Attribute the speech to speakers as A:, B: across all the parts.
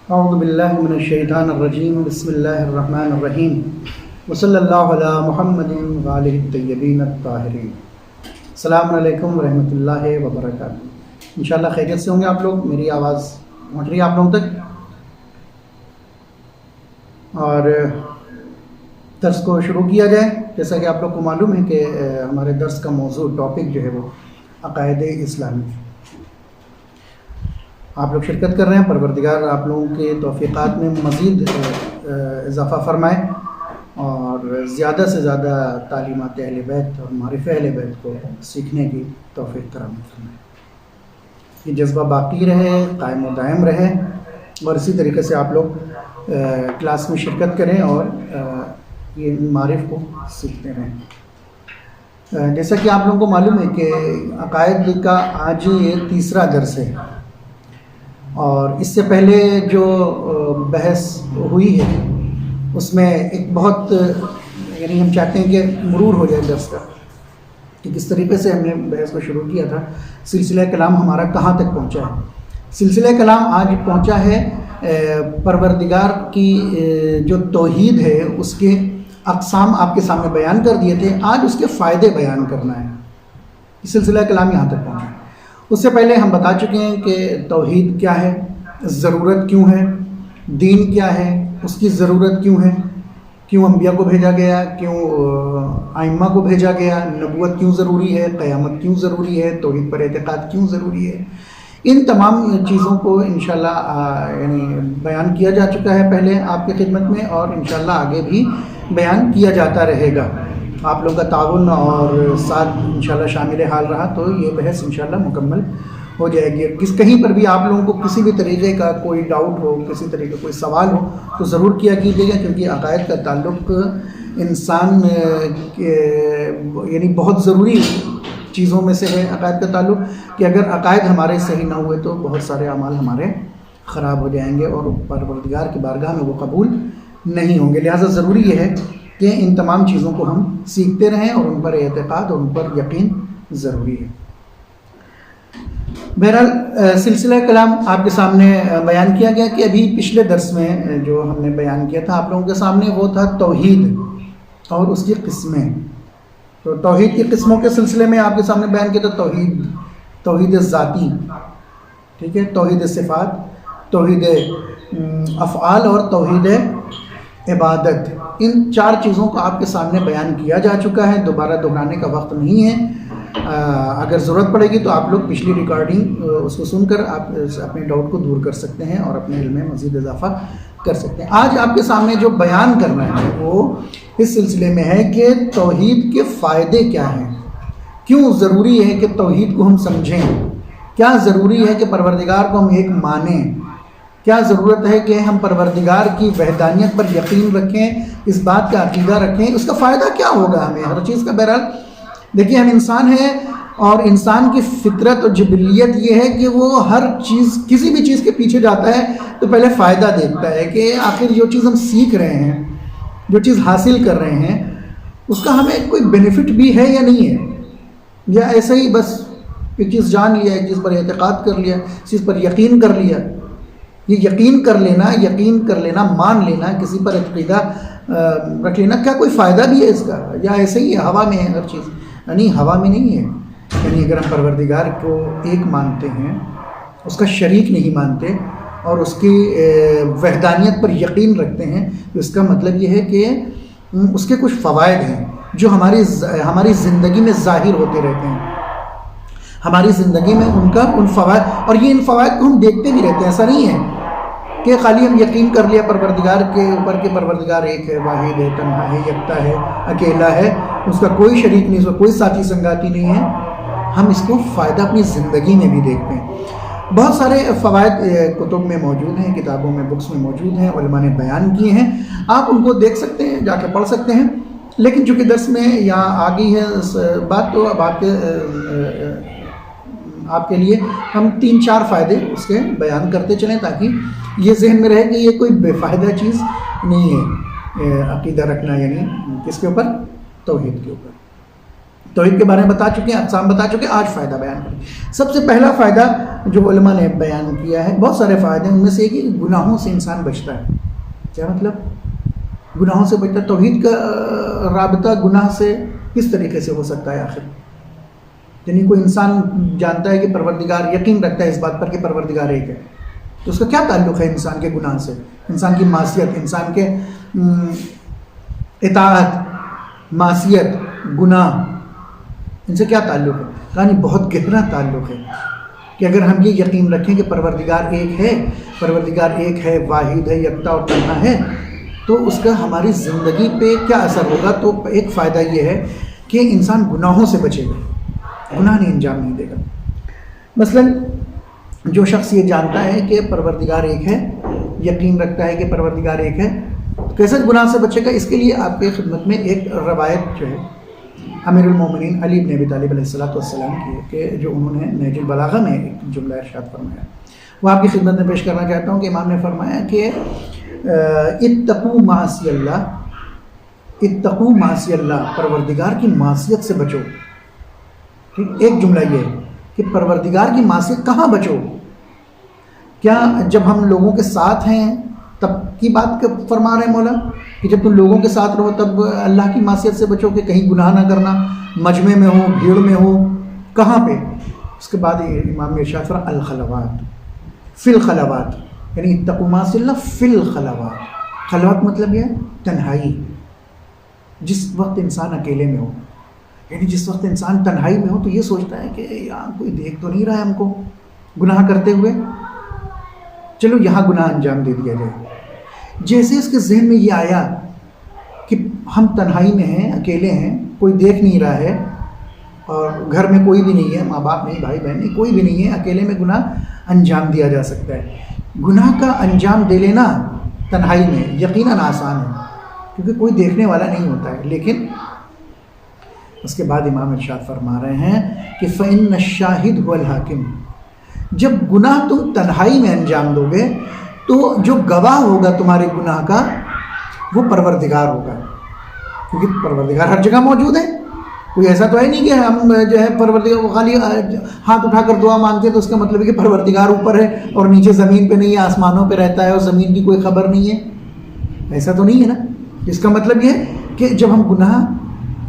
A: اعوذ باللہ من الشیطان الرجیم بسم اللہ الرحمن الرحیم وصلی اللہ علی محمد وآلہ الطیبین الطاہرین۔ السلام علیکم ورحمۃ اللہ وبرکاتہ۔ انشاءاللہ خیریت سے ہوں گے آپ لوگ، میری آواز پہنچ رہی ہے آپ لوگوں تک؟ اور درس کو شروع کیا جائے۔ جیسا کہ آپ لوگ کو معلوم ہے کہ ہمارے درس کا موضوع ٹاپک جو ہے وہ عقائد اسلامی۔ آپ لوگ شرکت کر رہے ہیں، پروردگار آپ لوگوں کے توفیقات میں مزید اضافہ فرمائے اور زیادہ سے زیادہ تعلیمات اہل بیت اور معرفت اہل بیت کو سیکھنے کی توفیق فراہم فرمائے۔ یہ جذبہ باقی رہے، قائم و دائم رہے، اور اسی طریقے سے آپ لوگ کلاس میں شرکت کریں اور یہ معرف کو سیکھتے رہیں۔ جیسا کہ آپ لوگوں کو معلوم ہے کہ عقائد کا آج یہ تیسرا درس ہے، اور اس سے پہلے جو بحث ہوئی ہے اس میں ایک بہت ہم چاہتے ہیں کہ مرور ہو جائے درس کا، کہ کس طریقے سے ہم نے بحث کو شروع کیا تھا، سلسلہ کلام ہمارا کہاں تک پہنچا ہے۔ سلسلہ کلام آج پہنچا ہے پروردگار کی جو توحید ہے اس کے اقسام آپ کے سامنے بیان کر دیے تھے، آج اس کے فائدے بیان کرنا ہے۔ سلسلہ کلام یہاں تک پہنچا ہے۔ اس سے پہلے ہم بتا چکے ہیں کہ توحید کیا ہے، ضرورت کیوں ہے، دین کیا ہے، اس کی ضرورت کیوں ہے، کیوں انبیاء کو بھیجا گیا، کیوں ائمہ کو بھیجا گیا، نبوت کیوں ضروری ہے، قیامت کیوں ضروری ہے، توحید پر اعتقاد کیوں ضروری ہے۔ ان تمام چیزوں کو انشاءاللہ بیان کیا جا چکا ہے پہلے آپ کی خدمت میں، اور انشاءاللہ آگے بھی بیان کیا جاتا رہے گا۔ آپ لوگوں کا تعاون اور ساتھ انشاءاللہ شامل حال رہا تو یہ بحث انشاءاللہ مکمل ہو جائے گی۔ کہیں پر بھی آپ لوگوں کو کسی بھی طریقے کا کوئی ڈاؤٹ ہو، کسی طریقے کا کوئی سوال ہو تو ضرور کیا کیجیے گا، کیونکہ عقائد کا تعلق انسان بہت ضروری چیزوں میں سے ہے عقائد کا تعلق، کہ اگر عقائد ہمارے صحیح نہ ہوئے تو بہت سارے اعمال ہمارے خراب ہو جائیں گے اور پروردگار کی بارگاہ میں وہ قبول نہیں ہوں گے۔ لہٰذا ضروری یہ ہے کہ ان تمام چیزوں کو ہم سیکھتے رہیں اور ان پر اعتقاد اور ان پر یقین ضروری ہے۔ بہرحال سلسلہ کلام آپ کے سامنے بیان کیا گیا کہ ابھی پچھلے درس میں جو ہم نے بیان کیا تھا آپ لوگوں کے سامنے وہ تھا توحید اور اس کی قسمیں۔ تو توحید کی قسموں کے سلسلے میں آپ کے سامنے بیان کیا تھا توحید ذاتی، ٹھیک ہے، توحید صفات، توحید افعال اور توحید عبادت۔ ان چار چیزوں کو آپ کے سامنے بیان کیا جا چکا ہے، دوبارہ دہرانے کا وقت نہیں ہے۔ اگر ضرورت پڑے گی تو آپ لوگ پچھلی ریکارڈنگ اس کو سن کر آپ اپنے ڈاؤٹ کو دور کر سکتے ہیں اور اپنے علم میں مزید اضافہ کر سکتے ہیں۔ آج آپ کے سامنے جو بیان کرنا ہے وہ اس سلسلے میں ہے کہ توحید کے فائدے کیا ہیں، کیوں ضروری ہے کہ توحید کو ہم سمجھیں، کیا ضروری ہے کہ پروردگار کو ہم ایک مانیں، کیا ضرورت ہے کہ ہم پروردگار کی وحدانیت پر یقین رکھیں، اس بات کا عقیدہ رکھیں، اس کا فائدہ کیا ہوگا ہمیں ہر چیز کا۔ بہرحال دیکھیے ہم انسان ہیں اور انسان کی فطرت اور جبلیت یہ ہے کہ وہ ہر چیز کسی بھی چیز کے پیچھے جاتا ہے تو پہلے فائدہ دیکھتا ہے کہ آخر جو چیز ہم سیکھ رہے ہیں، جو چیز حاصل کر رہے ہیں، اس کا ہمیں کوئی بینیفٹ بھی ہے یا نہیں ہے، یا ایسے ہی بس ایک چیز جان لیا، ایک چیز پر اعتقاد کر لیا، اس چیز پر یقین کر لیا۔ یہ یقین کر لینا، مان لینا، کسی پر عقیدہ رکھ لینا، کیا کوئی فائدہ بھی ہے اس کا، یا ایسے ہی ہوا میں ہے ہر چیز؟ نہیں، ہوا میں نہیں ہے۔ اگر ہم پروردگار کو ایک مانتے ہیں، اس کا شریک نہیں مانتے اور اس کی وحدانیت پر یقین رکھتے ہیں تو اس کا مطلب یہ ہے کہ اس کے کچھ فوائد ہیں جو ہماری زندگی میں ظاہر ہوتے رہتے ہیں، ہماری زندگی میں ان فوائد، اور یہ ان فوائد کو ہم دیکھتے بھی رہتے ہیں۔ ایسا نہیں ہے کہ خالی ہم یقین کر لیا پروردگار کے اوپر کہ پروردگار ایک ہے، واحد ہے، تنہا ہے، یکتا ہے، اکیلا ہے، اس کا کوئی شریک نہیں، اس کا کوئی ساتھی سنگاتی نہیں ہے۔ ہم اس کو فائدہ اپنی زندگی میں بھی دیکھتے ہیں۔ بہت سارے فوائد کتب میں موجود ہیں، کتابوں میں، بکس میں موجود ہیں، علماء نے بیان کیے ہیں، آپ ان کو دیکھ سکتے ہیں، جا کے پڑھ سکتے ہیں۔ لیکن چونکہ درس میں یہاں آ گئی ہے بات، تو اب آپ کے لیے ہم 3-4 فائدے اس کے بیان کرتے چلیں تاکہ یہ ذہن میں رہے کہ یہ کوئی بے فائدہ چیز نہیں ہے عقیدہ رکھنا، یعنی کس کے اوپر؟ توحید کے اوپر۔ توحید کے بارے میں بتا چکے ہیں، اقسام بتا چکے ہیں، آج فائدہ بیان کریں۔ سب سے پہلا فائدہ جو علماء نے بیان کیا ہے، بہت سارے فائدے ہیں، ان میں سے ایک کہ گناہوں سے انسان بچتا ہے۔ کیا مطلب؟ گناہوں سے بچتا ہے۔ توحید کا رابطہ گناہ سے کس طریقے سے ہو سکتا ہے آخر؟ یعنی کوئی انسان جانتا ہے کہ پروردگار، یقین رکھتا ہے اس بات پر کہ پروردگار ایک ہے، تو اس کا کیا تعلق ہے انسان کے گناہ سے، انسان کی معصیت، انسان کے اطاعت، معصیت، گناہ، ان سے کیا تعلق ہے؟ کہانی بہت گہرا تعلق ہے کہ اگر ہم یہ یقین رکھیں کہ پروردگار ایک ہے، پروردگار ایک ہے، واحد ہے، یکتا اور تنہا ہے، تو اس کا ہماری زندگی پہ کیا اثر ہوگا؟ تو ایک فائدہ یہ ہے کہ انسان گناہوں سے بچے گا، گناہ نہیں انجام نہیں دے گا۔ مثلا جو شخص یہ جانتا ہے کہ پروردگار ایک ہے، یقین رکھتا ہے کہ پروردگار ایک ہے، کیسے گناہ سے بچے گا؟ اس کے لیے آپ کی خدمت میں ایک روایت جو ہے امیر المومنین علی بن ابی طالب علیہ السلام کی ہے، کہ جو انہوں نے نہج البلاغہ میں ایک جملہ ارشاد فرمایا، وہ آپ کی خدمت میں پیش کرنا چاہتا ہوں کہ امام نے فرمایا کہ اتقوا معاصی اللہ، اتقوا معاصی اللہ، پروردگار کی معصیت سے بچو۔ ایک جملہ یہ ہے کہ پروردگار کی معصیت کہاں بچو؟ کیا جب ہم لوگوں کے ساتھ ہیں تب کی بات فرما رہے ہیں مولا، کہ جب تم لوگوں کے ساتھ رہو تب اللہ کی معصیت سے بچو کہ کہیں گناہ نہ کرنا، مجمع میں ہو، بھیڑ میں ہو، کہاں پہ؟ اس کے بعد امام نے ارشاد فرمایا الخلوات، فی الخلوات، یعنی اتقوا معاصی اللہ فی الخلوات۔ خلوات مطلب یہ تنہائی، جس وقت انسان اکیلے میں ہو، یعنی جس وقت انسان تنہائی میں ہو تو یہ سوچتا ہے کہ یہاں کوئی دیکھ تو نہیں رہا ہے ہم کو گناہ کرتے ہوئے، چلو یہاں گناہ انجام دے دیا جائے۔ جیسے اس کے ذہن میں یہ آیا کہ ہم تنہائی میں ہیں، اکیلے ہیں، کوئی دیکھ نہیں رہا ہے، اور گھر میں کوئی بھی نہیں ہے، ماں باپ نہیں، بھائی بہن نہیں، کوئی بھی نہیں ہے، اکیلے میں گناہ انجام دیا جا سکتا ہے۔ گناہ کا انجام دے لینا تنہائی میں یقیناً آسان ہے، کیونکہ کوئی دیکھنے والا نہیں ہوتا ہے، لیکن اس کے بعد امام ارشاد فرما رہے ہیں کہ فَإِنَّ الشَّاهِدُ هُوَ الْحَاكِمُ، جب گناہ تم تنہائی میں انجام دو گے تو جو گواہ ہوگا تمہارے گناہ کا وہ پروردگار ہوگا، کیونکہ پروردگار ہر جگہ موجود ہے۔ کوئی ایسا تو ہے نہیں کہ ہم جو ہے پروردگار کو خالی ہاتھ اٹھا کر دعا مانگتے ہیں تو اس کا مطلب ہے کہ پروردگار اوپر ہے اور نیچے زمین پہ نہیں ہے، آسمانوں پہ رہتا ہے اور زمین کی کوئی خبر نہیں ہے، ایسا تو نہیں ہے نا۔ اس کا مطلب یہ ہے کہ جب ہم گناہ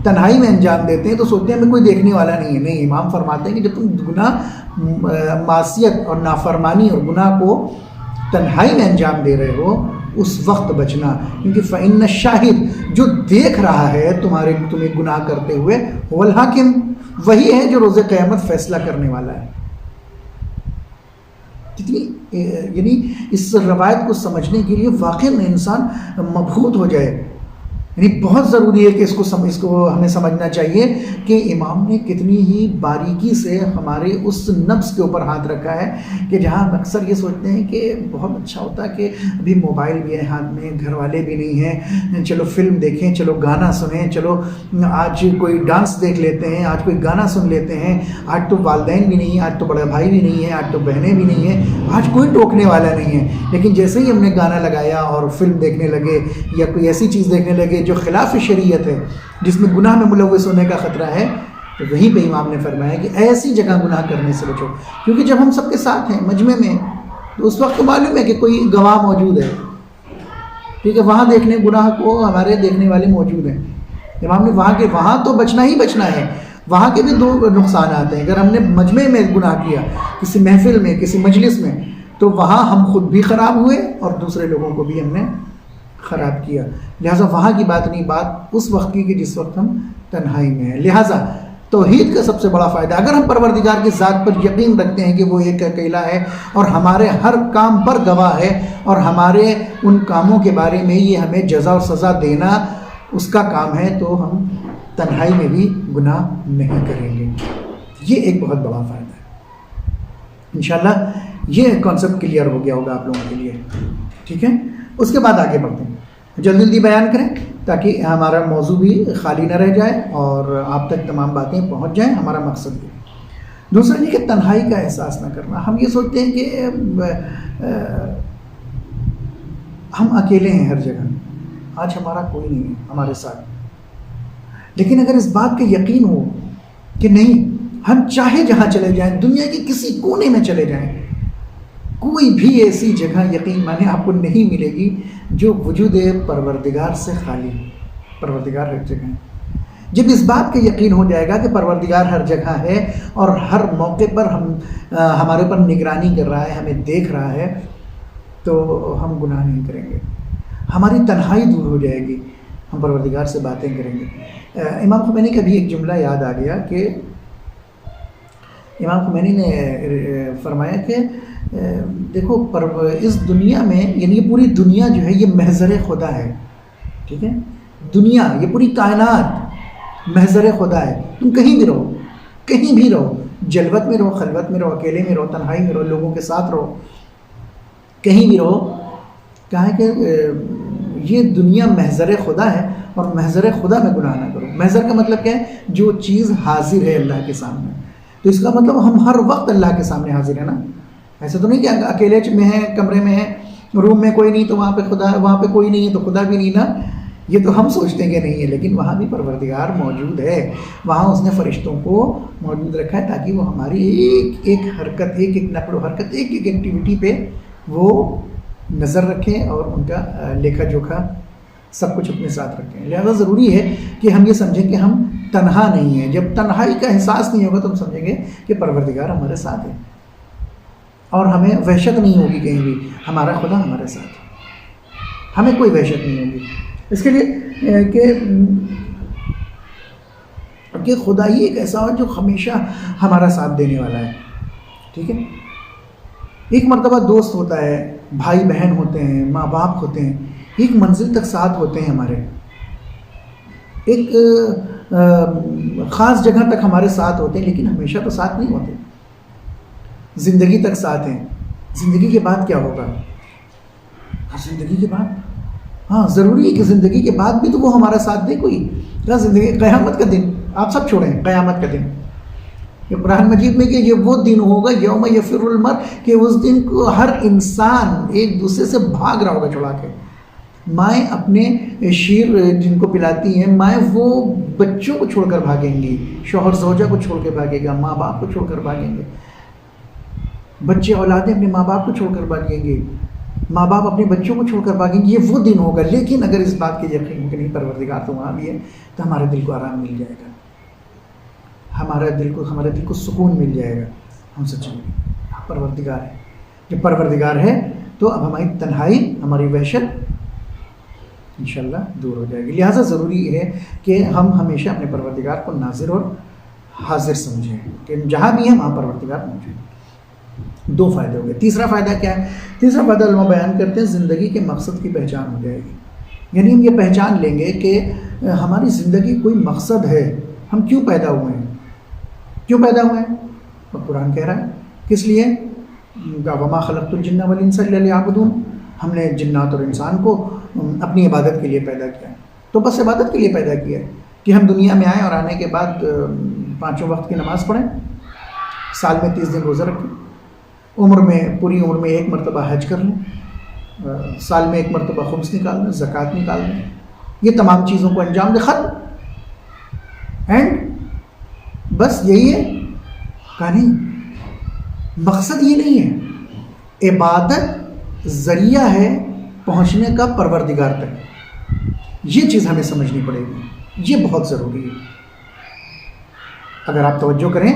A: تنہائی میں انجام دیتے ہیں تو سوچتے ہیں ہمیں کوئی دیکھنے والا نہیں ہے، نہیں، امام فرماتے ہیں کہ جب تم گناہ، معصیت اور نافرمانی اور گناہ کو تنہائی میں انجام دے رہے ہو اس وقت بچنا، کیونکہ فَإِنَّ الشَّاهِدُ، جو دیکھ رہا ہے تمہیں گناہ کرتے ہوئے، هُوَ الْحَاكِمُ، وہی ہے جو روز قیامت فیصلہ کرنے والا ہے۔ یعنی اس روایت کو سمجھنے کے لیے واقعی میں انسان مبہوت ہو جائے، یعنی بہت ضروری ہے کہ اس کو ہمیں سمجھنا چاہیے کہ امام نے کتنی ہی باریکی سے ہمارے اس نفس کے اوپر ہاتھ رکھا ہے، کہ جہاں ہم اکثر یہ سوچتے ہیں کہ بہت اچھا ہوتا کہ ابھی موبائل بھی ہے ہاتھ میں، گھر والے بھی نہیں ہیں، چلو فلم دیکھیں، چلو گانا سنیں، چلو آج کوئی ڈانس دیکھ لیتے ہیں، آج کوئی گانا سن لیتے ہیں، آج تو والدین بھی نہیں ہیں، آج تو بڑے بھائی بھی نہیں ہیں، آج تو بہنیں بھی نہیں ہیں، آج کوئی ٹوکنے والا نہیں ہے۔ لیکن جیسے ہی ہم نے گانا لگایا اور فلم دیکھنے لگے یا کوئی ایسی چیز دیکھنے لگے جو خلاف شریعت ہے، جس میں گناہ میں ملوث ہونے کا خطرہ ہے، تو وہیں پہ امام نے فرمایا کہ ایسی جگہ گناہ کرنے سے بچو، کیونکہ جب ہم سب کے ساتھ ہیں مجمع میں تو اس وقت معلوم ہے کہ کوئی گواہ موجود ہے، ٹھیک ہے، وہاں دیکھنے گناہ کو ہمارے دیکھنے والے موجود ہیں۔ امام نے وہاں تو بچنا ہی بچنا ہے، وہاں کے بھی دو نقصانات ہیں۔ اگر ہم نے مجمع میں گناہ کیا، کسی محفل میں، کسی مجلس میں، تو وہاں ہم خود بھی خراب ہوئے اور دوسرے لوگوں کو بھی ہم نے خراب کیا، لہٰذا وہاں کی بات نہیں، بات اس وقت کی کہ جس وقت ہم تنہائی میں ہیں۔ لہٰذا توحید کا سب سے بڑا فائدہ، اگر ہم پروردگار کی ذات پر یقین رکھتے ہیں کہ وہ ایک اکیلا ہے اور ہمارے ہر کام پر گواہ ہے اور ہمارے ان کاموں کے بارے میں یہ ہمیں جزا اور سزا دینا اس کا کام ہے، تو ہم تنہائی میں بھی گناہ نہیں کریں گے۔ یہ ایک بہت بڑا فائدہ ہے۔ انشاءاللہ یہ کانسیپٹ کلیئر ہو گیا ہوگا آپ لوگوں کے لیے، ٹھیک ہے۔ اس کے بعد آگے بڑھتے ہیں، جلدی جلدی بیان کریں تاکہ ہمارا موضوع بھی خالی نہ رہ جائے اور آپ تک تمام باتیں پہنچ جائیں، ہمارا مقصد بھی۔ دوسرا یہ کہ تنہائی کا احساس نہ کرنا۔ ہم یہ سوچتے ہیں کہ ہم اکیلے ہیں ہر جگہ، آج ہمارا کوئی نہیں ہے ہمارے ساتھ، لیکن اگر اس بات کا یقین ہو کہ نہیں، ہم چاہے جہاں چلے جائیں، دنیا کے کسی کونے میں چلے جائیں، کوئی بھی ایسی جگہ یقین مانے آپ کو نہیں ملے گی جو وجود پروردگار سے خالی، پروردگار ہر جگہ ہے۔ جب اس بات کا یقین ہو جائے گا کہ پروردگار ہر جگہ ہے اور ہر موقع پر ہمارے پر نگرانی کر رہا ہے، ہمیں دیکھ رہا ہے، تو ہم گناہ نہیں کریں گے، ہماری تنہائی دور ہو جائے گی، ہم پروردگار سے باتیں کریں گے۔ امام خمینی کا بھی ایک جملہ یاد آ گیا کہ امام خمینی نے فرمایا کہ دیکھو اس دنیا میں، یعنی یہ پوری دنیا جو ہے یہ محضر خدا ہے، ٹھیک ہے، دنیا یہ پوری کائنات محضر خدا ہے، تم کہیں بھی رہو، کہیں بھی رہو، جلوت میں رہو، خلوت میں رہو، اکیلے میں رہو، تنہائی میں رہو، لوگوں کے ساتھ رہو، کہیں بھی رہو، کہا ہے کہ یہ دنیا محضر خدا ہے اور محضر خدا میں گناہ نہ کرو۔ محضر کا مطلب کیا ہے؟ جو چیز حاضر ہے اللہ کے سامنے، تو اس کا مطلب ہم ہر وقت اللہ کے سامنے حاضر ہیں نا، ایسا تو نہیں کہ اکیلے میں ہیں، کمرے میں ہیں، روم میں کوئی نہیں تو وہاں پہ خدا ہے، وہاں پہ کوئی نہیں ہے تو خدا بھی نہیں نا، یہ تو ہم سوچتے ہیں کہ نہیں ہے، لیکن وہاں بھی پروردگار موجود ہے، وہاں اس نے فرشتوں کو موجود رکھا ہے تاکہ وہ ہماری ایک ایک حرکت، ایک ایک نقل و حرکت، ایک ایک ایکٹیویٹی پہ وہ نظر رکھیں اور ان کا لیکھا جوکھا سب کچھ اپنے ساتھ رکھیں۔ لہذا ضروری ہے کہ ہم یہ سمجھیں کہ ہم تنہا نہیں ہیں۔ جب تنہائی کا احساس نہیں ہوگا تو ہم سمجھیں گے کہ پروردگار ہمارے ساتھ ہے اور ہمیں وحشت نہیں ہوگی کہیں بھی، ہمارا خدا ہمارے ساتھ ہے، ہمیں کوئی وحشت نہیں ہوگی۔ اس کے لیے کہ خدا ہی ایک ایسا ہو جو ہمیشہ ہمارا ساتھ دینے والا ہے، ٹھیک ہے۔ ایک مرتبہ دوست ہوتا ہے، بھائی بہن ہوتے ہیں، ماں باپ ہوتے ہیں، ایک منزل تک ساتھ ہوتے ہیں ہمارے، ایک خاص جگہ تک ہمارے ساتھ ہوتے ہیں، لیکن ہمیشہ تو ساتھ نہیں ہوتے، زندگی تک ساتھ ہیں۔ زندگی کے بعد کیا ہوگا؟ زندگی کے بعد ہاں ضروری ہے کہ زندگی کے بعد بھی تو وہ ہمارا ساتھ دے کوئی، کیا زندگی قیامت کا دن، آپ سب چھوڑیں قیامت کا دن، یہ قرآن مجید میں کہ یہ وہ دن ہوگا یوم یفر المرء، کہ اس دن کو ہر انسان ایک دوسرے سے بھاگ رہا ہوگا چھڑا کے۔ مائیں اپنے شیر جن کو پلاتی ہیں، مائیں وہ بچوں کو چھوڑ کر بھاگیں گی، شوہر زوجہ کو چھوڑ کے بھاگے گا، ماں باپ کو چھوڑ کر بھاگیں گے، بچے اولادیں اپنے ماں باپ کو چھوڑ کر بھاگیں گے، ماں باپ اپنے بچوں کو چھوڑ کر بھاگیں گے، یہ وہ دن ہوگا۔ لیکن اگر اس بات کے یقین ہو کہ نہیں پروردگار تو وہاں بھی ہے، تو ہمارے دل کو آرام مل جائے گا، ہمارے دل کو سکون مل جائے گا، ہم سچیں گے پروردگار ہے۔ جب پروردگار ہے تو اب ہماری تنہائی، ہماری وحشت انشاءاللہ دور ہو جائے گی۔ لہٰذا ضروری ہے کہ ہم ہمیشہ اپنے پروردگار کو ناظر اور حاضر سمجھیں کہ جہاں بھی ہیں وہاں پروردگار موجود۔ دو فائدے ہو گئے۔ تیسرا فائدہ کیا ہے؟ تیسرا فائدہ علماء بیان کرتے ہیں زندگی کے مقصد کی پہچان ہو جائے گی، یعنی ہم یہ پہچان لیں گے کہ ہماری زندگی کوئی مقصد ہے، ہم کیوں پیدا ہوئے ہیں، کیوں پیدا ہوئے ہیں؟ اور قرآن کہہ رہا ہے کس لیے؟ وَمَا خَلَقْتُ الْجِنَّ وَالْإِنسَ إِلَّا لِيَعْبُدُونِ، ہم نے جنات اور انسان کو اپنی عبادت کے لیے پیدا کیا ہے، تو بس عبادت کے لیے پیدا کیا ہے کہ ہم دنیا میں آئیں اور آنے کے بعد 5 وقت کی نماز پڑھیں، سال میں 30 دن روزہ رکھیں، پوری عمر میں 1 مرتبہ حج کر لیں، سال میں 1 مرتبہ خمس نکال لیں، زکوٰۃ نکال لیں، یہ تمام چیزوں کو انجام دے، ختم، اینڈ بس یہی ہے؟ کہا نہیں، مقصد یہ نہیں ہے، عبادت ذریعہ ہے پہنچنے کا پروردگار تک، یہ چیز ہمیں سمجھنی پڑے گی، یہ بہت ضروری ہے۔ اگر آپ توجہ کریں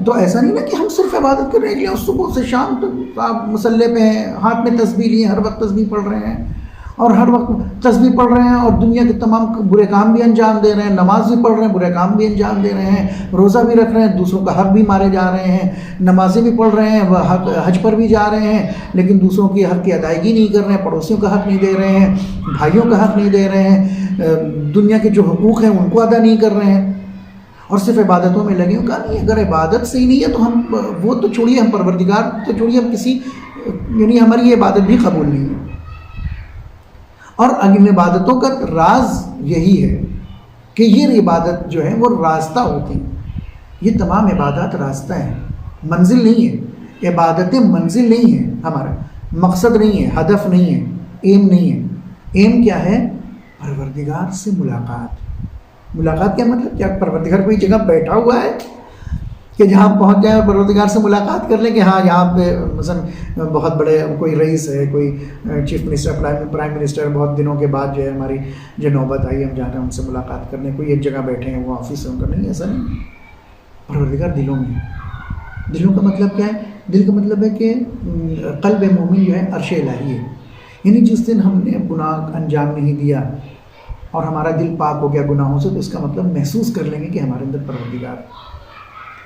A: تو ایسا نہیں نا کہ ہم صرف عبادت کرنے کے لیے صبح سے شام تک آپ مصلے پہ ہیں، ہاتھ میں تسبیح لیے، ہر وقت تسبیح پڑھ رہے ہیں اور ہر وقت تسبیح پڑھ رہے ہیں اور دنیا کے تمام برے کام بھی انجام دے رہے ہیں، نماز بھی پڑھ رہے ہیں، برے کام بھی انجام دے رہے ہیں، روزہ بھی رکھ رہے ہیں، دوسروں کا حق بھی مارے جا رہے ہیں، نمازیں بھی پڑھ رہے ہیں، حج پر بھی جا رہے ہیں، لیکن دوسروں کی حق کی ادائیگی نہیں کر رہے ہیں، پڑوسیوں کا حق نہیں دے رہے ہیں، بھائیوں کا حق نہیں دے رہے ہیں، دنیا کے جو حقوق ہیں ان کو ادا نہیں کر رہے ہیں، اور صرف عبادتوں میں لگے ہوں۔ کہا نہیں، اگر عبادت صحیح نہیں ہے تو ہم وہ تو چھوڑیے، ہم پروردگار تو چھوڑیے، ہم کسی یعنی ہماری یہ عبادت بھی قبول نہیں ہے۔ اور ان عبادتوں کا راز یہی ہے کہ یہ عبادت جو ہے وہ راستہ ہوتی ہیں، یہ تمام عبادات راستہ ہیں، منزل نہیں ہے، عبادتیں منزل نہیں ہیں، ہمارا مقصد نہیں ہے، ہدف نہیں ہے، ایم نہیں ہے۔ ایم کیا ہے؟ پروردگار سے ملاقات۔ ملاقات کیا مطلب؟ کیا پروردگار کوئی جگہ بیٹھا ہوا ہے کہ جہاں پہنچ جائیں اور پروردگار سے ملاقات کر لیں کہ ہاں یہاں پہ مثلا بہت بڑے کوئی رئیس ہے، کوئی چیف منسٹر، پرائم منسٹر، بہت دنوں کے بعد جو ہے ہماری جو نوبت آئی، ہم جا رہے ہیں ان سے ملاقات کرنے، کوئی ایک جگہ بیٹھے ہیں وہ آفس ہے ان کا، نہیں، ایسا نہیں. پروردگار دلوں میں. دلوں کا مطلب کیا ہے؟ دل کا مطلب ہے کہ قلب مومن جو ہے عرش الہی ہے. یعنی جس دن ہم نے گناہ انجام نہیں دیا اور ہمارا دل پاک ہو گیا گناہوں سے، تو اس کا مطلب محسوس کر لیں گے کہ ہمارے اندر پروردگار ہے،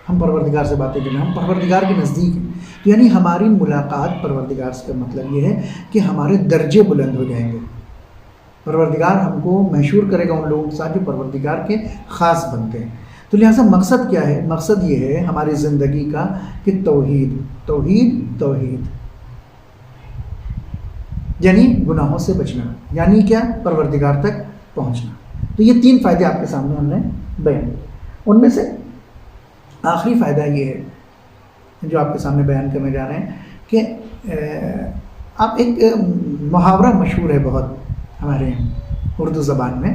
A: ہم پروردگار سے باتیں کریں، ہم پروردگار کے نزدیک ہیں. تو یعنی ہماری ملاقات پروردگار سے کا مطلب یہ ہے کہ ہمارے درجے بلند ہو جائیں گے. پروردگار ہم کو محشور کرے گا ان لوگوں کے ساتھ جو پروردگار کے خاص بنتے ہیں. تو لہٰذا مقصد کیا ہے؟ مقصد یہ ہے ہماری زندگی کا کہ توحید توحید توحید، یعنی گناہوں سے بچنا، یعنی کیا؟ پروردگار تک پہنچنا. تو یہ 3 فائدے آپ کے سامنے ہم نے بیان کیے. ان میں سے آخری فائدہ یہ ہے جو آپ کے سامنے بیان کرنے جا رہے ہیں کہ آپ ایک محاورہ مشہور ہے بہت ہمارے اردو زبان میں،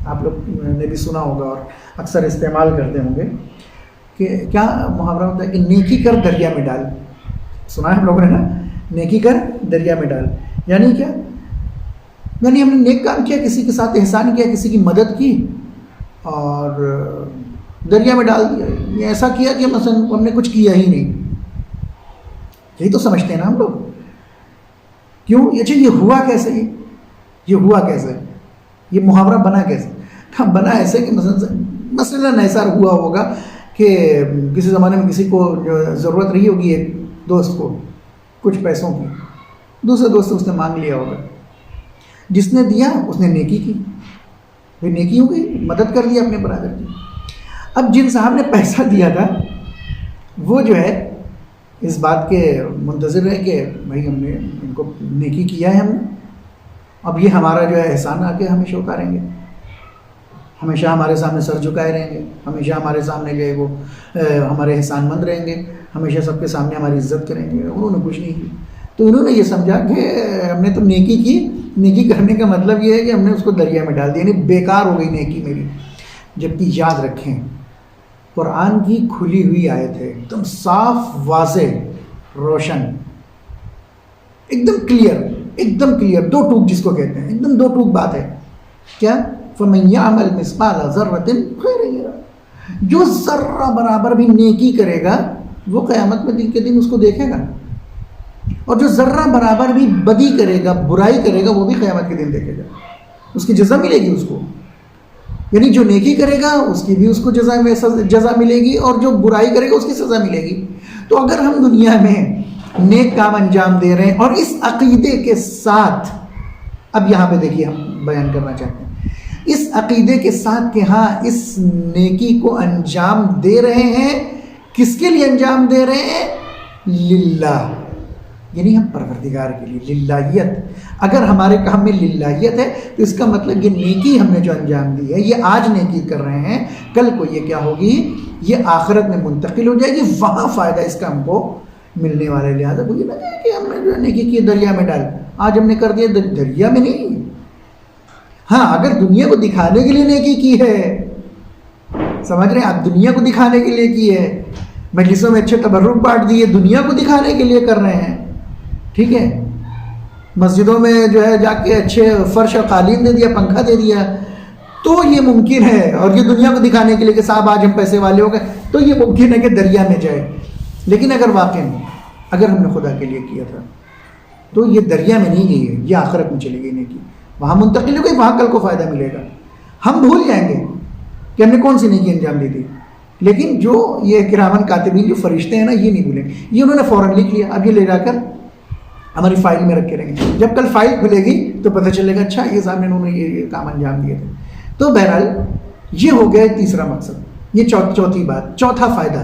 A: آپ لوگ نے بھی سنا ہوگا اور اکثر استعمال کرتے ہوں گے، کہ کیا محاورہ ہوتا ہے کہ نیکی کر دریا میں ڈال. سنا ہے ہم لوگوں نے نا، نیکی کر دریا میں ڈال. یعنی کیا؟ یعنی ہم نے نیک کام کیا، کسی کے ساتھ احسان کیا، کسی کی مدد کی اور دریا میں ڈال دیا. یہ ایسا کیا کہ مثلا ہم نے کچھ کیا ہی نہیں. یہی تو سمجھتے ہیں نا ہم لوگ. کیوں؟ اچھا یہ ہوا کیسے؟ یہ ہوا کیسے؟ یہ محاورہ بنا کیسے؟ ہاں بنا ایسے کہ مثلاً ایسا ہوا ہوگا کہ کسی زمانے میں کسی کو ضرورت رہی ہوگی ایک دوست کو کچھ پیسوں کی، دوسرے دوست سے اس نے مانگ لیا ہوگا، جس نے دیا اس نے نیکی کی، وہ نیکی ہو گئی، مدد کر دیا اپنے برادر کی. اب جن صاحب نے پیسہ دیا تھا وہ جو ہے اس بات کے منتظر ہے کہ بھائی ہم نے ان کو نیکی کیا ہے، ہم نے، اب یہ ہمارا جو ہے احسان آ کے ہمیشہ اتاریں گے، ہمیشہ ہمارے سامنے سر جھکائے رہیں گے، ہمیشہ ہمارے سامنے جو ہے وہ ہمارے احسان مند رہیں گے، ہمیشہ سب کے سامنے ہماری عزت کریں گے. انہوں نے کچھ نہیں کی. تو انہوں نے یہ سمجھا کہ ہم نے تو نیکی کی، نیکی کرنے کا مطلب یہ ہے کہ ہم نے اس کو دریا میں ڈال دیا، یعنی بیکار ہو گئی نیکی میری. جبکہ یاد رکھیں قرآن کی کھلی ہوئی آیت ہے، ایک دم صاف واضح روشن، ایک دم کلیئر، ایک دم کلیئر، 2 ٹوک جس کو کہتے ہیں، ایک دم 2 ٹوک بات ہے. کیا؟ فَمَن يَعْمَلْ مِثْقَالَ ذَرَّةٍ خَيْرًا يَرَهُ، جو ذرہ برابر بھی نیکی کرے گا وہ قیامت میں کے دن اس کو دیکھے گا، اور جو ذرہ برابر بھی بدی کرے گا، برائی کرے گا، وہ بھی قیامت کے دن دیکھے گا، اس کی جزا ملے گی اس کو. یعنی جو نیکی کرے گا اس کی بھی اس کو جزا ملے گی، اور جو برائی کرے گا اس کی سزا ملے گی. تو اگر ہم دنیا میں نیک کام انجام دے رہے ہیں اور اس عقیدے کے ساتھ، اب یہاں پہ دیکھیے ہم بیان کرنا چاہتے ہیں، اس عقیدے کے ساتھ کہ ہاں اس نیکی کو انجام دے رہے ہیں، کس کے لیے انجام دے رہے ہیں؟ للہ، یعنی ہم پروردگار کے لیے. للہیت، اگر ہمارے کام میں للہیت ہے تو اس کا مطلب یہ نیکی ہم نے جو انجام دی ہے، یہ آج نیکی کر رہے ہیں، کل کو یہ کیا ہوگی؟ یہ آخرت میں منتقل ہو جائے گی، وہاں فائدہ اس کا ہم کو ملنے والا ہے. لہٰذا کوئی نہ کہ ہم نے جو نیکی کی دریا میں ڈال، آج ہم نے کر دیا دریا میں نہیں. ہاں اگر دنیا کو دکھانے کے لیے نیکی کی ہے، سمجھ رہے ہیں آپ، دنیا کو دکھانے کے لیے کی ہے، مجلسوں میں اچھے تبرک بانٹ دیے، دنیا کو دکھانے کے لیے کر رہے ہیں، ٹھیک ہے، مسجدوں میں جو ہے جا کے اچھے فرش اور قالین دے دیا، پنکھا دے دیا، تو یہ ممکن ہے. اور یہ دنیا کو دکھانے کے لیے کہ صاحب آج ہم پیسے والے ہو گئے، تو یہ ممکن ہے کہ دریا میں جائے. لیکن اگر واقعی اگر ہم نے خدا کے لیے کیا تھا تو یہ دریا میں نہیں گئی ہے، یہ آخرت میں چلی گئی نیکی، وہاں منتقل ہو گئی، وہاں کل کو فائدہ ملے گا. ہم بھول جائیں گے کہ ہم نے کون سی نیکی انجام دی تھی، لیکن جو یہ کرامن کاتبین جو فرشتے ہیں نا، یہ نہیں بھولیں گے. یہ انہوں نے فوراً لکھ لیا، اب یہ لے جا کر ہماری فائل میں رکھ کے رہیں گے. جب کل فائل کھلے گی تو پتہ چلے گا اچھا یہ صاحب نے انہوں نے یہ کام انجام دیے تھے. تو بہرحال یہ ہو گیا تیسرا مقصد. یہ چوتھی بات، چوتھا فائدہ،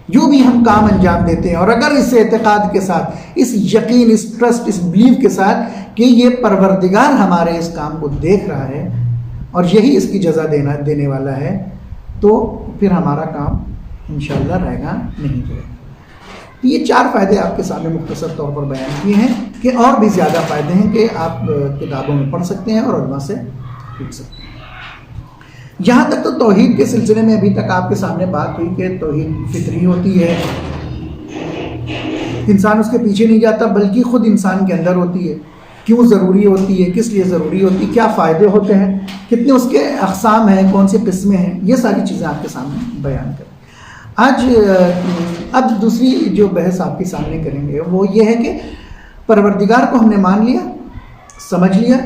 A: جو بھی ہم کام انجام دیتے ہیں اور اگر اس اعتقاد کے ساتھ، اس یقین، اس ٹرسٹ، اس بلیف کے ساتھ کہ یہ پروردگار ہمارے اس کام کو دیکھ رہا ہے اور یہی اس کی جزا دینے والا ہے، تو پھر ہمارا کام انشاءاللہ رہے گا نہیں جائے گا. تو یہ 4 فائدے آپ کے سامنے مختصر طور پر بیان کیے ہیں، کہ اور بھی زیادہ فائدے ہیں کہ آپ کتابوں میں پڑھ سکتے ہیں اور علماء سے پوچھ سکتے ہیں. یہاں تک تو توحید کے سلسلے میں ابھی تک آپ کے سامنے بات ہوئی کہ توحید فطری ہوتی ہے، انسان اس کے پیچھے نہیں جاتا بلکہ خود انسان کے اندر ہوتی ہے، کیوں ضروری ہوتی ہے، کس لیے ضروری ہوتی ہے، کیا فائدے ہوتے ہیں، کتنے اس کے اقسام ہیں، کون سی قسمیں ہیں، یہ ساری چیزیں آپ کے سامنے بیان کریں۔ اب دوسری جو بحث آپ کے سامنے کریں گے وہ یہ ہے کہ پروردگار کو ہم نے مان لیا، سمجھ لیا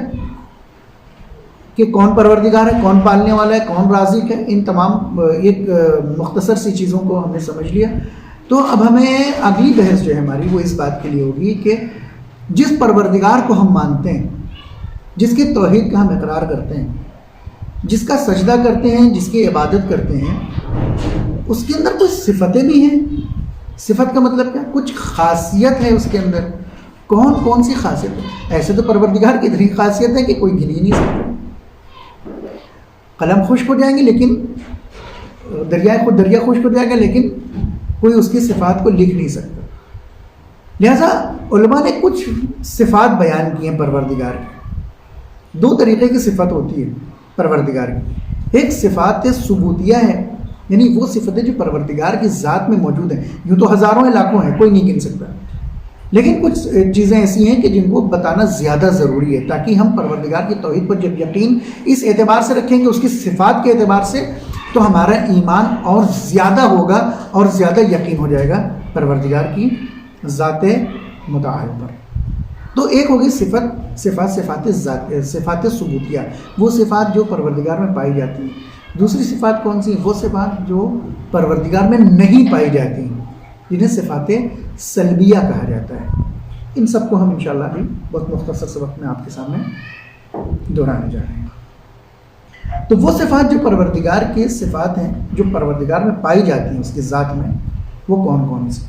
A: کہ کون پروردگار ہے، کون پالنے والا ہے، کون رازق ہے، ان تمام ایک مختصر سی چیزوں کو ہم نے سمجھ لیا۔ تو اب ہمیں اگلی بحث جو ہے ہماری وہ اس بات کے لیے ہوگی کہ جس پروردگار کو ہم مانتے ہیں، جس کی توحید کا ہم اقرار کرتے ہیں، جس کا سجدہ کرتے ہیں، جس کی عبادت کرتے ہیں، اس کے اندر کچھ صفتیں بھی ہیں۔ صفت کا مطلب کیا؟ کچھ خاصیت ہے اس کے اندر۔ کون سی خاصیت ہے؟ ایسے تو پروردگار کی اتنی خاصیت ہے کہ کوئی گن ہی نہیں سکتا۔ قلم خشک ہو جائیں گے لیکن دریا خشک ہو جائے گا لیکن کوئی اس کی صفات کو لکھ نہیں سکتا۔ لہذا علماء نے کچھ صفات بیان کی ہیں پروردگار کی۔ دو طریقے کی صفت ہوتی ہے پروردگار کی، ایک صفات ثبوتیہ ہے، یعنی وہ صفتیں جو پروردگار کی ذات میں موجود ہیں، یوں تو ہزاروں ہیں، لاکھوں ہیں، کوئی نہیں گن سکتا، لیکن کچھ چیزیں ایسی ہیں کہ جن کو بتانا زیادہ ضروری ہے تاکہ ہم پروردگار کی توحید پر جب یقین اس اعتبار سے رکھیں گے، اس کی صفات کے اعتبار سے، تو ہمارا ایمان اور زیادہ ہوگا اور زیادہ یقین ہو جائے گا پروردگار کی ذات متعال پر۔ تو ایک ہوگی صفات ثبوتیہ، وہ صفات جو پروردگار میں پائی جاتی ہیں۔ دوسری صفات کون سی؟ وہ صفات جو پروردگار میں نہیں پائی جاتی ہیں، جنہیں صفات سلبیہ کہا جاتا ہے۔ ان سب کو ہم انشاءاللہ بھی بہت مختصر سے وقت میں آپ کے سامنے دہرانے جا رہے ہیں۔ تو وہ صفات جو پروردگار کے صفات ہیں، جو پروردگار میں پائی جاتی ہیں اس کی ذات میں، وہ کون سی؟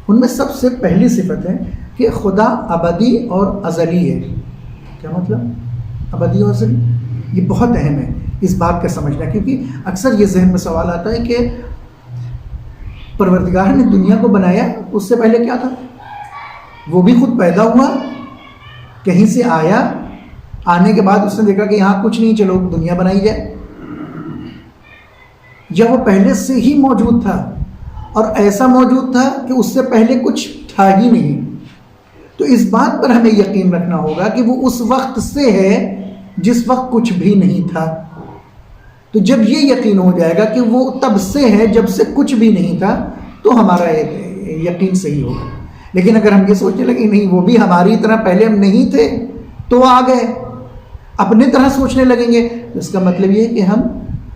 A: ان میں سب سے پہلی صفت ہے کہ خدا ابدی اور ازلی ہے۔ کیا مطلب ابدی اور ازلی؟ یہ بہت اہم ہے اس بات کا سمجھنا، کیونکہ اکثر یہ ذہن میں سوال آتا ہے کہ پروردگار نے دنیا کو بنایا، اس سے پہلے کیا تھا؟ وہ بھی خود پیدا ہوا، کہیں سے آیا، آنے کے بعد اس نے دیکھا کہ یہاں کچھ نہیں، چلو دنیا بنائی جائے، یا وہ پہلے سے ہی موجود تھا اور ایسا موجود تھا کہ اس سے پہلے کچھ تھا ہی نہیں؟ تو اس بات پر ہمیں یقین رکھنا ہوگا کہ وہ اس وقت سے ہے جس وقت کچھ بھی نہیں تھا۔ تو جب یہ یقین ہو جائے گا کہ وہ تب سے ہے جب سے کچھ بھی نہیں تھا، تو ہمارا یقین صحیح ہوگا۔ لیکن اگر ہم یہ سوچنے لگے نہیں وہ بھی ہماری طرح پہلے ہم نہیں تھے تو آ گئے، اپنے طرح سوچنے لگیں گے، تو اس کا مطلب یہ ہے کہ ہم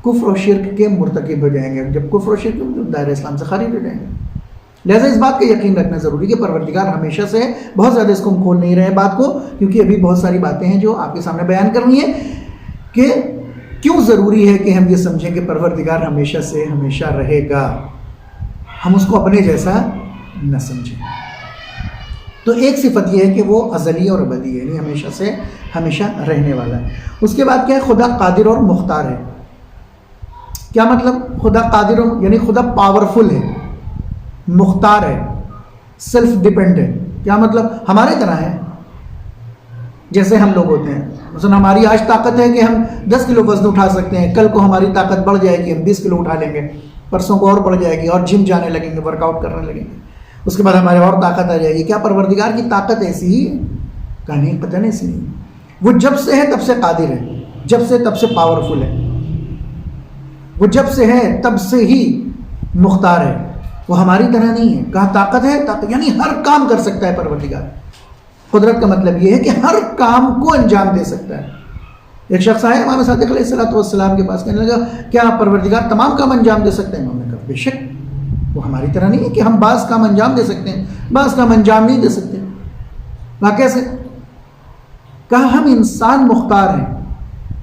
A: کفر و شرک کے مرتکب ہو جائیں گے، جب کفر و شرک دائرہ اسلام سے خارج ہو جائیں گے۔ لہٰذا اس بات کا یقین رکھنا ضروری ہے کہ پروردگار ہمیشہ سے، بہت زیادہ اس کو ہم کھول نہیں رہے بات کو، کیونکہ ابھی بہت ساری باتیں ہیں جو آپ کے سامنے بیان کرنی ہے کہ کیوں ضروری ہے کہ ہم یہ سمجھیں کہ پروردگار ہمیشہ سے ہمیشہ رہے گا، ہم اس کو اپنے جیسا نہ سمجھیں۔ تو ایک صفت یہ ہے کہ وہ ازلی اور ابدی ہے، یعنی ہمیشہ سے ہمیشہ رہنے والا ہے۔ اس کے بعد کیا ہے؟ خدا قادر اور مختار ہے۔ کیا مطلب؟ خدا قادر یعنی خدا پاورفل ہے، مختار ہے، سیلف ڈیپینڈ ہے۔ کیا مطلب؟ ہمارے طرح ہے، جیسے ہم لوگ ہوتے ہیں۔ مثلا ہماری آج طاقت ہے کہ ہم 10 کلو وزن اٹھا سکتے ہیں، کل کو ہماری طاقت بڑھ جائے گی، ہم 20 کلو اٹھا لیں گے، پرسوں کو اور بڑھ جائے گی اور جم جانے لگیں گے، ورک آؤٹ کرنے لگیں گے، اس کے بعد ہمارے اور طاقت آ جائے گی۔ کیا پروردگار کی طاقت ایسی ہی ہے؟ کہا نہیں، پتہ نہیں، ایسی نہیں۔ وہ جب سے ہے تب سے قادر ہے، جب سے تب سے پاورفل ہے، وہ جب سے ہے تب سے ہی مختار ہے، وہ ہماری طرح نہیں ہے۔ کہا طاقت ہے، طاقت یعنی ہر کام کر سکتا ہے پروردگار۔ قدرت کا مطلب یہ ہے کہ ہر کام کو انجام دے سکتا ہے۔ ایک شخص آیا امام صادق علیہ السلام کے پاس، کہنے لگا کیا پروردگار تمام کام انجام دے سکتے ہیں؟ انہوں نے کہا بے شک، وہ ہماری طرح نہیں ہے کہ ہم بعض کام انجام دے سکتے ہیں، بعض کام انجام نہیں دے سکتے۔ کہا کیسے؟ کہا ہم انسان مختار ہیں۔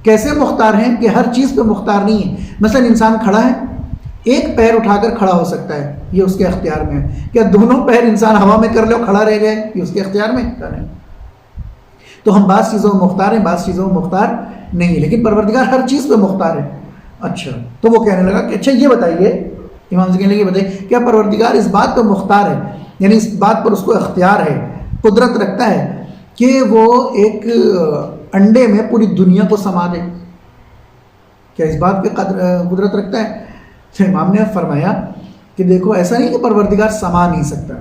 A: کیسے مختار ہیں؟ کہ ہر چیز پہ مختار نہیں ہے۔ مثلا انسان کھڑا ہے، ایک پیر اٹھا کر کھڑا ہو سکتا ہے، یہ اس کے اختیار میں ہے۔ کیا دونوں پیر انسان ہوا میں کر لے اور کھڑا رہ جائے، یہ اس کے اختیار میں ہے؟ تو ہم بعض چیزوں میں مختار ہیں، بعض چیزوں میں مختار نہیں ہے، لیکن پروردگار ہر چیز پہ مختار ہے۔ اچھا، تو وہ کہنے لگا کہ اچھا یہ بتائیے، امام سے کہنے لگے بتائیے کیا پروردگار اس بات پہ مختار ہے، یعنی اس بات پر اس کو اختیار ہے، قدرت رکھتا ہے کہ وہ ایک انڈے میں پوری دنیا کو سما دے؟ کیا اس بات پہ قدرت رکھتا ہے؟ تو امام نے فرمایا کہ دیکھو ایسا نہیں کہ پروردگار سما نہیں سکتا.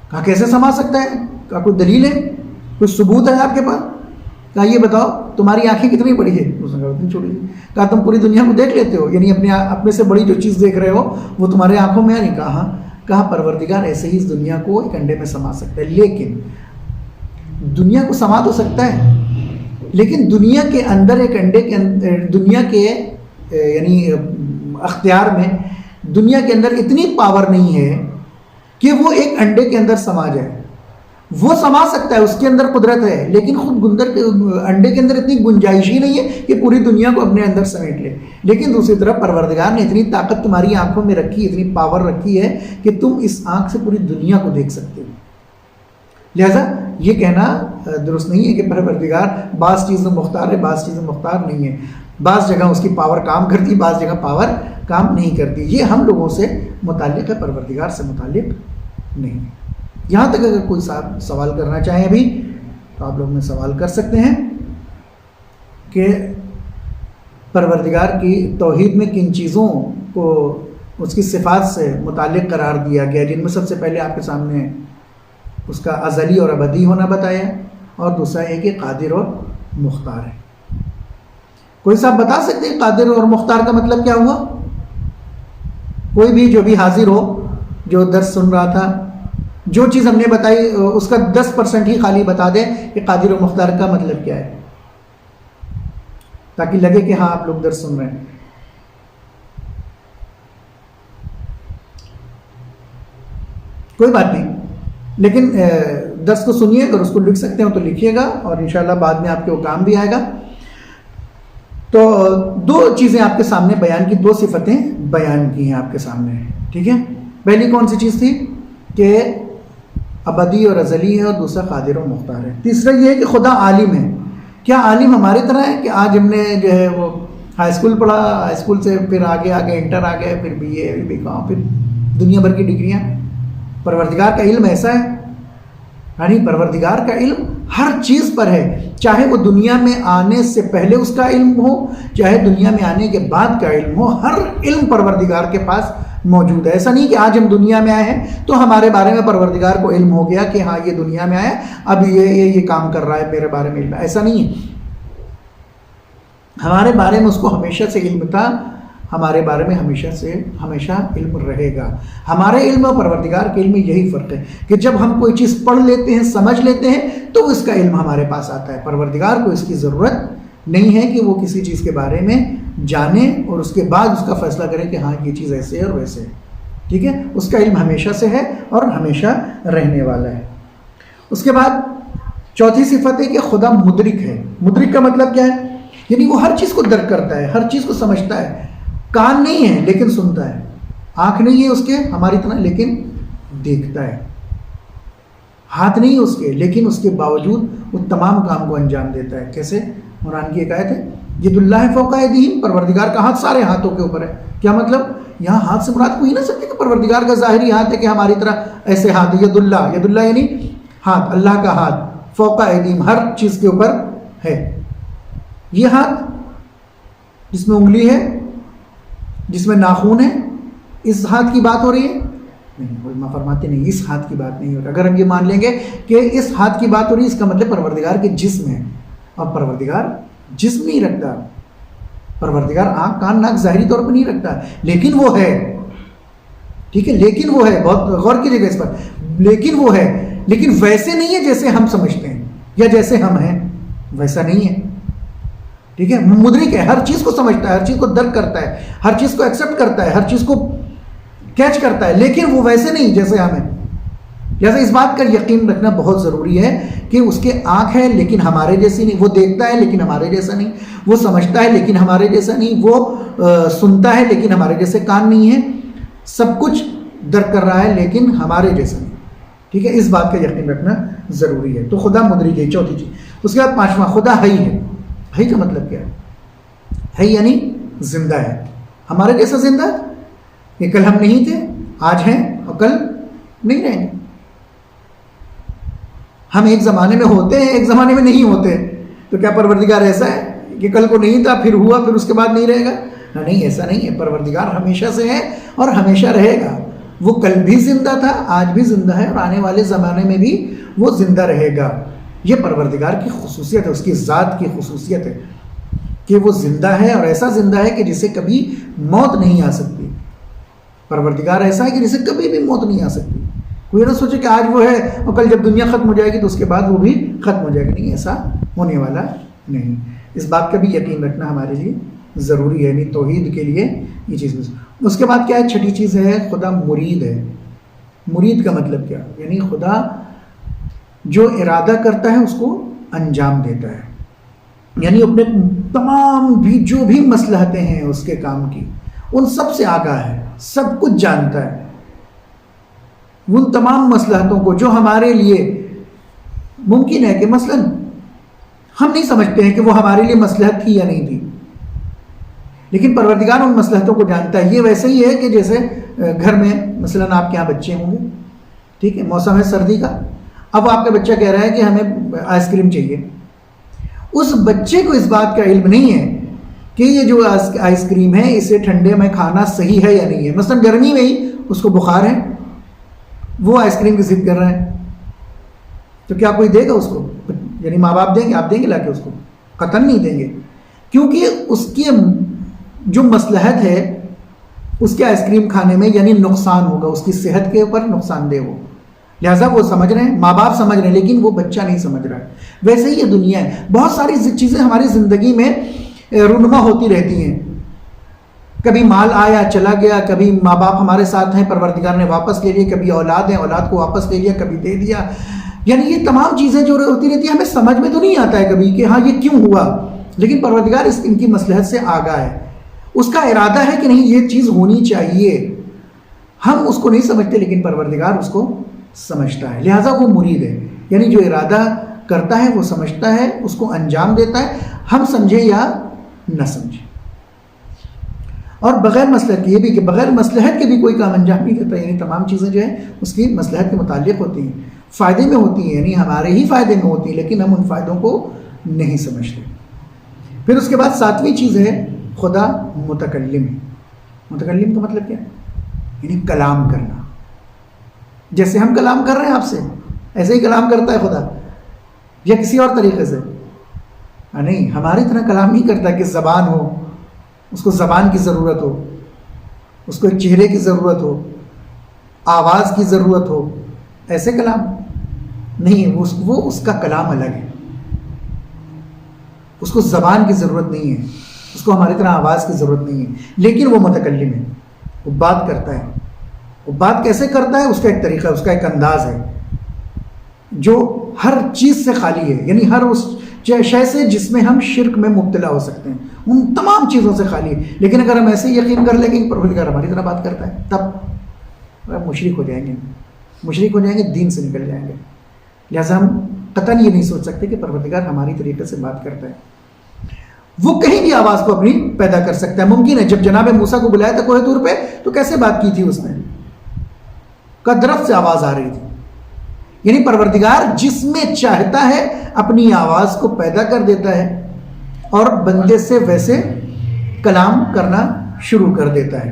A: کہا کیسے سما سکتا ہے؟ کہا کوئی دلیل ہے، کوئی ثبوت ہے آپ کے پاس؟ کہا یہ بتاؤ تمہاری آنکھیں کتنی بڑی ہے؟ اس نے کہا اتنی چھوٹی. کہا تم پوری دنیا کو دیکھ لیتے ہو، یعنی اپنے سے بڑی جو چیز دیکھ رہے ہو وہ تمہارے آنکھوں میں ہے نہیں؟ کہا ہاں. کہا پروردگار ایسے ہی اس دنیا کو ایک انڈے میں سما سکتا ہے، لیکن دنیا کو سما تو سکتا ہے لیکن دنیا کے اندر ایک انڈے کے دنیا کے یعنی اختیار میں دنیا کے اندر اتنی پاور نہیں ہے کہ وہ ایک انڈے کے اندر سما جائے. وہ سما سکتا ہے، اس کے اندر قدرت ہے، لیکن خود انڈے کے اندر اتنی گنجائش ہی نہیں ہے کہ پوری دنیا کو اپنے اندر سمیٹ لے. لیکن دوسری طرف پروردگار نے اتنی طاقت تمہاری آنکھوں میں رکھی، اتنی پاور رکھی ہے کہ تم اس آنکھ سے پوری دنیا کو دیکھ سکتے ہو. لہذا یہ کہنا درست نہیں ہے کہ پروردگار بعض چیزیں مختار ہے، بعض چیزیں مختار نہیں ہے. بعض جگہ اس کی پاور کام کرتی، بعض جگہ پاور کام نہیں کرتی. یہ ہم لوگوں سے متعلق ہے، پروردگار سے متعلق نہیں. یہاں تک اگر کوئی سوال کرنا چاہیں ابھی تو آپ لوگ میں سوال کر سکتے ہیں کہ پروردگار کی توحید میں کن چیزوں کو اس کی صفات سے متعلق قرار دیا گیا، جن میں سب سے پہلے آپ کے سامنے اس کا ازلی اور ابدی ہونا بتایا، اور دوسرا یہ کہ قادر اور مختار ہے. کوئی صاحب بتا سکتے ہیں قادر اور مختار کا مطلب کیا ہوا؟ کوئی بھی جو بھی حاضر ہو، جو درس سن رہا تھا، جو چیز ہم نے بتائی اس کا 10% ہی خالی بتا دیں کہ قادر و مختار کا مطلب کیا ہے، تاکہ لگے کہ ہاں آپ لوگ درس سن رہے ہیں. کوئی بات نہیں، لیکن درس کو سنیے، اگر اس کو لکھ سکتے ہو تو لکھیے گا، اور انشاءاللہ بعد میں آپ کے وہ کام بھی آئے گا. تو دو چیزیں آپ کے سامنے بیان کی، دو صفتیں بیان کی ہیں آپ کے سامنے. ٹھیک ہے، پہلی کون سی چیز تھی؟ کہ ابدی اور ازلی ہے، اور دوسرا قادر و مختار ہے. تیسرا یہ ہے کہ خدا عالم ہے. کیا عالم ہماری طرح ہے کہ آج ہم نے جو ہے وہ ہائی اسکول پڑھا، ہائی اسکول سے پھر آگے انٹر آ گئے، پھر بی اے بی کام، پھر دنیا بھر کی ڈگریاں؟ پروردگار کا علم ایسا ہے؟ یعنی پروردگار کا علم ہر چیز پر ہے، چاہے وہ دنیا میں آنے سے پہلے اس کا علم ہو، چاہے دنیا میں آنے کے بعد کا علم ہو، ہر علم پروردگار کے پاس موجود ہے. ایسا نہیں کہ آج ہم دنیا میں آئے ہیں تو ہمارے بارے میں پروردگار کو علم ہو گیا کہ ہاں یہ دنیا میں آیا، اب یہ کام کر رہا ہے، میرے بارے میں علم ہے. ایسا نہیں ہے. ہمارے بارے میں اس کو ہمیشہ سے علم تھا، ہمارے بارے میں ہمیشہ علم رہے گا. ہمارے علم اور پروردگار کے علم میں یہی فرق ہے کہ جب ہم کوئی چیز پڑھ لیتے ہیں، سمجھ لیتے ہیں، تو اس کا علم ہمارے پاس آتا ہے. پروردگار کو اس کی ضرورت نہیں ہے کہ وہ کسی چیز کے بارے میں جانے اور اس کے بعد اس کا فیصلہ کرے کہ ہاں یہ چیز ایسے ہے اور ویسے ہے. ٹھیک ہے، اس کا علم ہمیشہ سے ہے اور ہمیشہ رہنے والا ہے. اس کے بعد چوتھی صفت ہے کہ خدا مدرک ہے. مدرک کا مطلب کیا ہے؟ یعنی وہ ہر چیز کو درک کرتا ہے، ہر چیز کو سمجھتا ہے. کان نہیں ہے لیکن سنتا ہے، آنکھ نہیں ہے اس کے ہماری طرح لیکن دیکھتا ہے، ہاتھ نہیں ہے اس کے لیکن اس کے باوجود وہ تمام کام کو انجام دیتا ہے. کیسے؟ قرآن کی ایک آیت ہے، ید اللہ فوق ایدیہم، پروردگار کا ہاتھ سارے ہاتھوں کے اوپر ہے. کیا مطلب؟ یہاں ہاتھ سے مراد کوئی نہ سکتے کہ پروردگار کا ظاہری ہاتھ ہے کہ ہماری طرح ایسے ہاتھ ہے. ید اللہ یعنی ہاتھ، اللہ کا ہاتھ، فوق ایدیہم ہر چیز کے اوپر ہے. یہ ہاتھ جس میں انگلی ہے، جس میں ناخون ہے، اس ہاتھ کی بات ہو رہی ہے؟ نہیں، علماء فرماتے نہیں، اس ہاتھ کی بات نہیں ہو رہی. اگر ہم یہ مان لیں گے کہ اس ہاتھ کی بات ہو رہی ہے، اس کا مطلب پروردگار کے جسم ہے، اور پروردگار جسم نہیں رکھتا. پروردگار آنکھ کان ناک ظاہری طور پر نہیں رکھتا، لیکن وہ ہے. ٹھیک ہے، لیکن وہ ہے، بہت غور کیجیے گا اس پر. لیکن وہ ہے، لیکن ویسے نہیں ہے جیسے ہم سمجھتے ہیں یا جیسے ہم ہیں، ویسا نہیں ہے. ٹھیک ہے، مدرک ہے، ہر چیز کو سمجھتا ہے، ہر چیز کو درک کرتا ہے، ہر چیز کو ایکسیپٹ کرتا ہے، ہر چیز کو کیچ کرتا ہے، لیکن وہ ویسے نہیں جیسے ہم ہیں. لہٰذا اس بات کا یقین رکھنا بہت ضروری ہے کہ اس کے آنکھ ہے لیکن ہمارے جیسی نہیں، وہ دیکھتا ہے لیکن ہمارے جیسا نہیں، وہ سمجھتا ہے لیکن ہمارے جیسا نہیں، وہ سنتا ہے لیکن ہمارے جیسے کان نہیں ہے، سب کچھ درک کر رہا ہے لیکن ہمارے جیسا نہیں. ٹھیک ہے، اس بات کا یقین رکھنا ضروری ہے. تو خدا مدرک ہے، چوتھی چیز. اس کے بعد پانچواں، خدا حی ہے. حی کا مطلب کیا ہے؟ حی یعنی زندہ ہے، ہمارے جیسا زندہ ہے کہ کل ہم نہیں تھے، آج ہیں اور کل نہیں رہیں گے. ہم ایک زمانے میں ہوتے ہیں، ایک زمانے میں نہیں ہوتے. تو کیا پروردگار ایسا ہے کہ کل کو نہیں تھا پھر ہوا پھر اس کے بعد نہیں رہے گا. نہیں ایسا نہیں ہے. پروردگار ہمیشہ سے ہے اور ہمیشہ رہے گا. وہ کل بھی زندہ تھا، آج بھی زندہ ہے، اور آنے والے زمانے میں بھی وہ زندہ رہے گا. یہ پروردگار کی خصوصیت ہے، اس کی ذات کی خصوصیت ہے کہ وہ زندہ ہے، اور ایسا زندہ ہے کہ جسے کبھی موت نہیں آ سکتی. پروردگار ایسا ہے کہ جسے کبھی بھی موت نہیں آ سکتی. کوئی نہ سوچے کہ آج وہ ہے اور کل جب دنیا ختم ہو جائے گی تو اس کے بعد وہ بھی ختم ہو جائے گی. نہیں، ایسا ہونے والا نہیں. اس بات کا بھی یقین رکھنا ہمارے لیے ضروری ہے. یعنی توحید کے لیے یہ چیز. اس کے بعد کیا ہے؟ چھٹی چیز ہے خدا مرید ہے. مرید کا مطلب کیا؟ یعنی خدا جو ارادہ کرتا ہے اس کو انجام دیتا ہے. یعنی اپنے تمام بھی جو بھی مصلحتیں ہیں اس کے کام کی، ان سب سے آگاہ ہے، سب کچھ جانتا ہے. ان تمام مصلحتوں کو جو ہمارے لیے ممکن ہے کہ مثلا ہم نہیں سمجھتے ہیں کہ وہ ہمارے لیے مصلحت تھی یا نہیں تھی، لیکن پروردگار ان مصلحتوں کو جانتا ہے. یہ ویسے ہی ہے کہ جیسے گھر میں مثلا آپ کے یہاں بچے ہوں گے، ٹھیک ہے، موسم ہے سردی کا، اب آپ کا بچہ کہہ رہا ہے کہ ہمیں آئس کریم چاہیے. اس بچے کو اس بات کا علم نہیں ہے کہ یہ جو آئس کریم ہے اسے ٹھنڈے میں کھانا صحیح ہے یا نہیں ہے. مثلا گرمی میں ہی اس کو بخار ہے، وہ آئس کریم کی ضد کر رہا ہے، تو کیا کوئی دے گا اس کو؟ یعنی ماں باپ دیں گے؟ آپ دیں گے لا کے اس کو؟ قطعاً نہیں دیں گے، کیونکہ اس کی جو مصلحت ہے اس کے آئس کریم کھانے میں یعنی نقصان ہوگا، اس کی صحت کے اوپر نقصان دہ ہو. لہٰذا وہ سمجھ رہے ہیں، ماں باپ سمجھ رہے ہیں، لیکن وہ بچہ نہیں سمجھ رہا ہے. ویسے ہی یہ دنیا ہے، بہت ساری چیزیں ہماری زندگی میں رونما ہوتی رہتی ہیں. کبھی مال آیا چلا گیا، کبھی ماں باپ ہمارے ساتھ ہیں پروردگار نے واپس لے لیے، کبھی اولاد ہیں اولاد کو واپس لے لیا، کبھی دے دیا. یعنی یہ تمام چیزیں جو ہوتی رہتی ہیں ہمیں سمجھ میں تو نہیں آتا ہے کبھی کہ ہاں یہ کیوں ہوا، لیکن پروردگار ان کی مصلحت سے آگاہ ہے. اس کا ارادہ ہے کہ نہیں یہ چیز ہونی چاہیے. ہم اس کو نہیں سمجھتے لیکن پروردگار اس کو سمجھتا ہے. لہٰذا وہ مرید ہے. یعنی جو ارادہ کرتا ہے وہ سمجھتا ہے، اس کو انجام دیتا ہے، ہم سمجھے یا نہ سمجھے. اور بغیر مصلحت کے، یہ بھی کہ بغیر مصلحت کے بھی کوئی کام انجام نہیں دیتا. یعنی تمام چیزیں جو ہیں اس کی مصلحت کے متعلق ہوتی ہیں، فائدے میں ہوتی ہیں، یعنی ہمارے ہی فائدے میں ہوتی ہیں، لیکن ہم ان فائدوں کو نہیں سمجھتے. پھر اس کے بعد ساتویں چیز ہے خدا متکلم ہے. متکلم کا مطلب کیا ہے؟ یعنی کلام کرنا. جیسے ہم کلام کر رہے ہیں آپ سے، ایسے ہی کلام کرتا ہے خدا، یا کسی اور طریقے سے؟ نہیں، ہماری طرح کلام نہیں کرتا کہ زبان ہو، اس کو زبان کی ضرورت ہو، اس کو ایک چہرے کی ضرورت ہو، آواز کی ضرورت ہو. ایسے کلام نہیں، وہ اس کا کلام الگ ہے. اس کو زبان کی ضرورت نہیں ہے، اس کو ہماری طرح آواز کی ضرورت نہیں ہے، لیکن وہ متکلم ہے. وہ بات کرتا ہے. وہ بات کیسے کرتا ہے؟ اس کا ایک طریقہ، اس کا ایک انداز ہے جو ہر چیز سے خالی ہے. یعنی ہر اس شے سے جس میں ہم شرک میں مبتلا ہو سکتے ہیں، ان تمام چیزوں سے خالی ہے. لیکن اگر ہم ایسے یقین کر لیں گے کہ پروردگار ہماری طرح بات کرتا ہے، تب مشرک ہو جائیں گے. مشرک ہو جائیں گے، دین سے نکل جائیں گے. لہٰذا ہم قطعاً یہ نہیں سوچ سکتے کہ پروردگار ہماری طریقے سے بات کرتا ہے. وہ کہیں بھی آواز کو اپنی پیدا کر سکتا ہے. ممکن ہے جب جناب موسیٰ کو بلایا تھا کوہ طور پہ تو کیسے بات کی تھی اس نے؟ درخت سے آواز آ رہی تھی. یعنی پروردگار جس میں چاہتا ہے اپنی آواز کو پیدا کر دیتا ہے اور بندے سے ویسے کلام کرنا شروع کر دیتا ہے.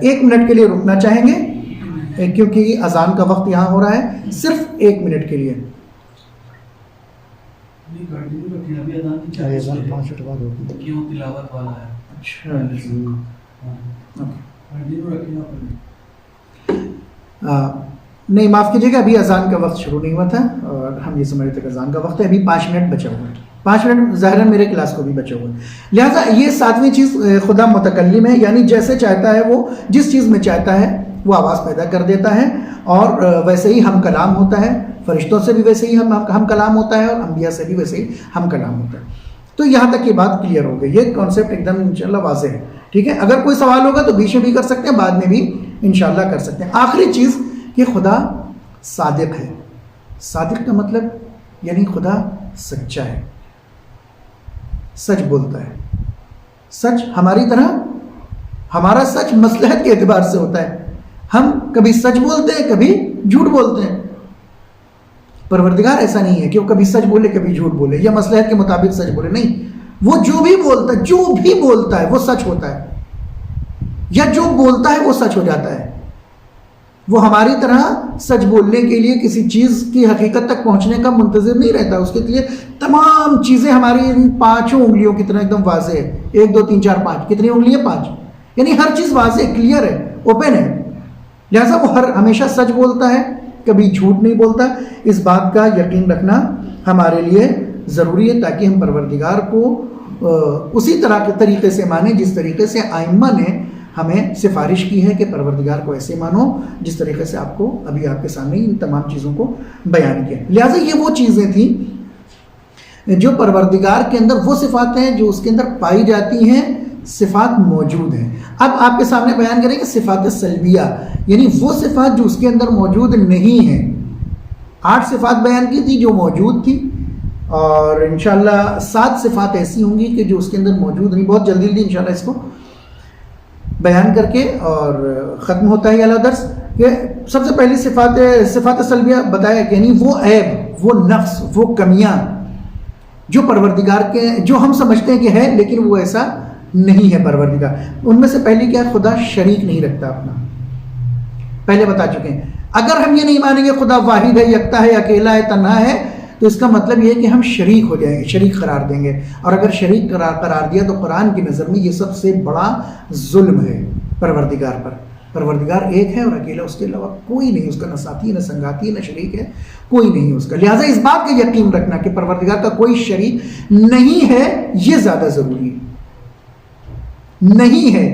A: 1 منٹ کے لیے رکنا چاہیں گے کیونکہ اذان کا وقت یہاں ہو رہا ہے، صرف 1 منٹ کے لیے. اذان 5 منٹ بعد ہوگی کیوں تلاوت والا ہے. اچھا نہیں، معاف کیجیے گا، ابھی اذان کا وقت شروع نہیں ہوا تھا اور ہم یہ سمجھ رہے تھے کہ اذان کا وقت ہے. ابھی 5 منٹ بچا ہوا ہے، 5 منٹ ظاہراً میرے کلاس کو بھی بچا ہوا ہے. لہٰذا یہ 7ویں چیز خدا متکلم ہے. یعنی جیسے چاہتا ہے وہ جس چیز میں چاہتا ہے وہ آواز پیدا کر دیتا ہے. اور ویسے ہی ہم کلام ہوتا ہے، فرشتوں سے بھی ویسے ہی ہم کلام ہوتا ہے، اور انبیاء سے بھی ویسے ہی ہم کلام ہوتا ہے. تو یہاں تک یہ بات کلیئر ہو گئی. یہ کانسیپٹ ایک دم انشاءاللہ واضح ہے. ٹھیک ہے، اگر کوئی سوال ہوگا تو بیچ میں بھی کر سکتے ہیں، بعد میں بھی انشاءاللہ کر سکتے ہیں. آخری چیز کہ خدا صادق ہے. صادق کا مطلب یعنی خدا سچا ہے، سچ بولتا ہے. سچ ہماری طرح، ہمارا سچ مصلحت کے اعتبار سے ہوتا ہے. ہم کبھی سچ بولتے ہیں، کبھی جھوٹ بولتے ہیں. پروردگار ایسا نہیں ہے کہ وہ کبھی سچ بولے کبھی جھوٹ بولے یا مصلحت کے مطابق سچ بولے، نہیں، وہ جو بھی بولتا ہے وہ سچ ہوتا ہے، یا جو بولتا ہے وہ سچ ہو جاتا ہے۔ وہ ہماری طرح سچ بولنے کے لیے کسی چیز کی حقیقت تک پہنچنے کا منتظر نہیں رہتا، اس کے لیے تمام چیزیں ہماری ان 5 انگلیوں کی طرح ایک دم واضح ہے، 1 2 3 4 5، کتنی انگلی ہے؟ 5، یعنی ہر چیز واضح، کلیئر ہے، اوپن ہے، لہٰذا وہ ہمیشہ سچ بولتا ہے، کبھی جھوٹ نہیں بولتا۔ اس بات کا یقین رکھنا ہمارے لیے ضروری ہے تاکہ ہم پروردگار کو اسی طرح کے طریقے سے مانیں جس طریقے سے ائمہ نے ہمیں سفارش کی ہے کہ پروردگار کو ایسے مانو جس طریقے سے آپ کو ابھی آپ کے سامنے ان تمام چیزوں کو بیان کیا۔ لہٰذا یہ وہ چیزیں تھیں جو پروردگار کے اندر، وہ صفات ہیں جو اس کے اندر پائی جاتی ہیں، صفات موجود ہیں۔ اب آپ کے سامنے بیان کریں کہ صفات سلبیہ، یعنی وہ صفات جو اس کے اندر موجود نہیں ہیں۔ 8 صفات بیان کی تھی جو موجود تھی، اور انشاءاللہ 7 صفات ایسی ہوں گی کہ جو اس کے اندر موجود نہیں۔ بہت جلدی انشاءاللہ اس کو بیان کر کے اور ختم ہوتا ہے یہ درس، کہ سب سے پہلی صفات سلبیہ بتایا کہ یعنی وہ عیب، وہ نقص، وہ کمیاں جو پروردگار کے، جو ہم سمجھتے ہیں کہ ہے لیکن وہ ایسا نہیں ہے پروردگار۔ ان میں سے پہلی کیا ہے؟ خدا شریک نہیں رکھتا اپنا، پہلے بتا چکے ہیں۔ اگر ہم یہ نہیں مانیں گے خدا واحد ہے، یکتا ہے، اکیلا ہے، تنہا ہے، تو اس کا مطلب یہ ہے کہ ہم شریک ہو جائیں گے، شریک قرار دیں گے، اور اگر شریک قرار دیا تو قرآن کی نظر میں یہ سب سے بڑا ظلم ہے پروردگار پر۔ پروردگار ایک ہے اور اکیلا، اس کے علاوہ کوئی نہیں، اس کا نہ ساتھی، نہ سنگاتی، نہ شریک ہے، کوئی نہیں اس کا۔ لہٰذا اس بات کا یقین رکھنا کہ پروردگار کا کوئی شریک نہیں ہے، یہ زیادہ ضروری ہے۔ نہیں ہے،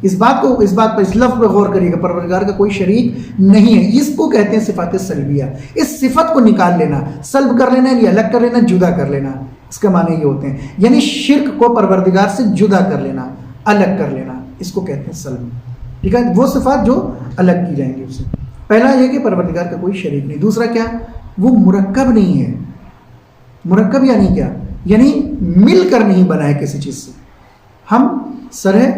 A: اس بات پر، اس لفظ پہ غور کریے گا، پروردگار کا کوئی شریک نہیں ہے۔ اس کو کہتے ہیں صفات سلبیہ۔ اس صفت کو نکال لینا، سلب کر لینا، یا الگ کر لینا، جدا کر لینا، اس کا معنی یہ ہوتے ہیں، یعنی شرک کو پروردگار سے جدا کر لینا، الگ کر لینا، اس کو کہتے ہیں سلب۔ ٹھیک ہے، وہ صفات جو الگ کی جائیں گی اس سے۔ پہلا یہ کہ پروردگار کا کوئی شریک نہیں۔ دوسرا کیا؟ وہ مرکب نہیں ہے۔ مرکب یعنی کیا؟ یعنی مل کر نہیں بنا ہے کسی چیز سے۔ ہم سر ہے،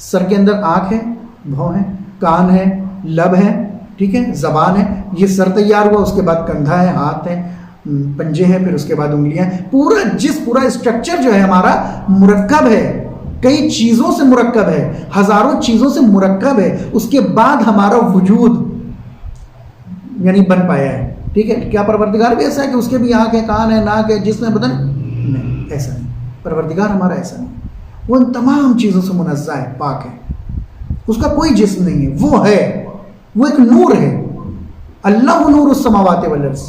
A: سر کے اندر آنکھ ہے، بھوں ہے، کان ہے، لب ہے، ٹھیک ہے، زبان ہے، یہ سر تیار ہوا، اس کے بعد کندھا ہے، ہاتھ ہے، پنجے ہیں، پھر اس کے بعد انگلیاں ہیں۔ پورا اسٹرکچر جو ہے ہمارا مرکب ہے، کئی چیزوں سے مرکب ہے، ہزاروں چیزوں سے مرکب ہے، اس کے بعد ہمارا وجود یعنی بن پایا ہے۔ ٹھیک ہے، کیا پروردگار بھی ایسا ہے کہ اس کے بھی آنکھ ہے، کان ہے، ناک ہے، جسم ہے، بدن؟ نہیں، ایسا نہیں۔ پروردگار ہمارا ایسا نہیں، وہ ان تمام چیزوں سے منزہ ہے، پاک ہے، اس کا کوئی جسم نہیں ہے، وہ ہے، وہ ایک نور ہے۔ اللہ نور السماوات والارض،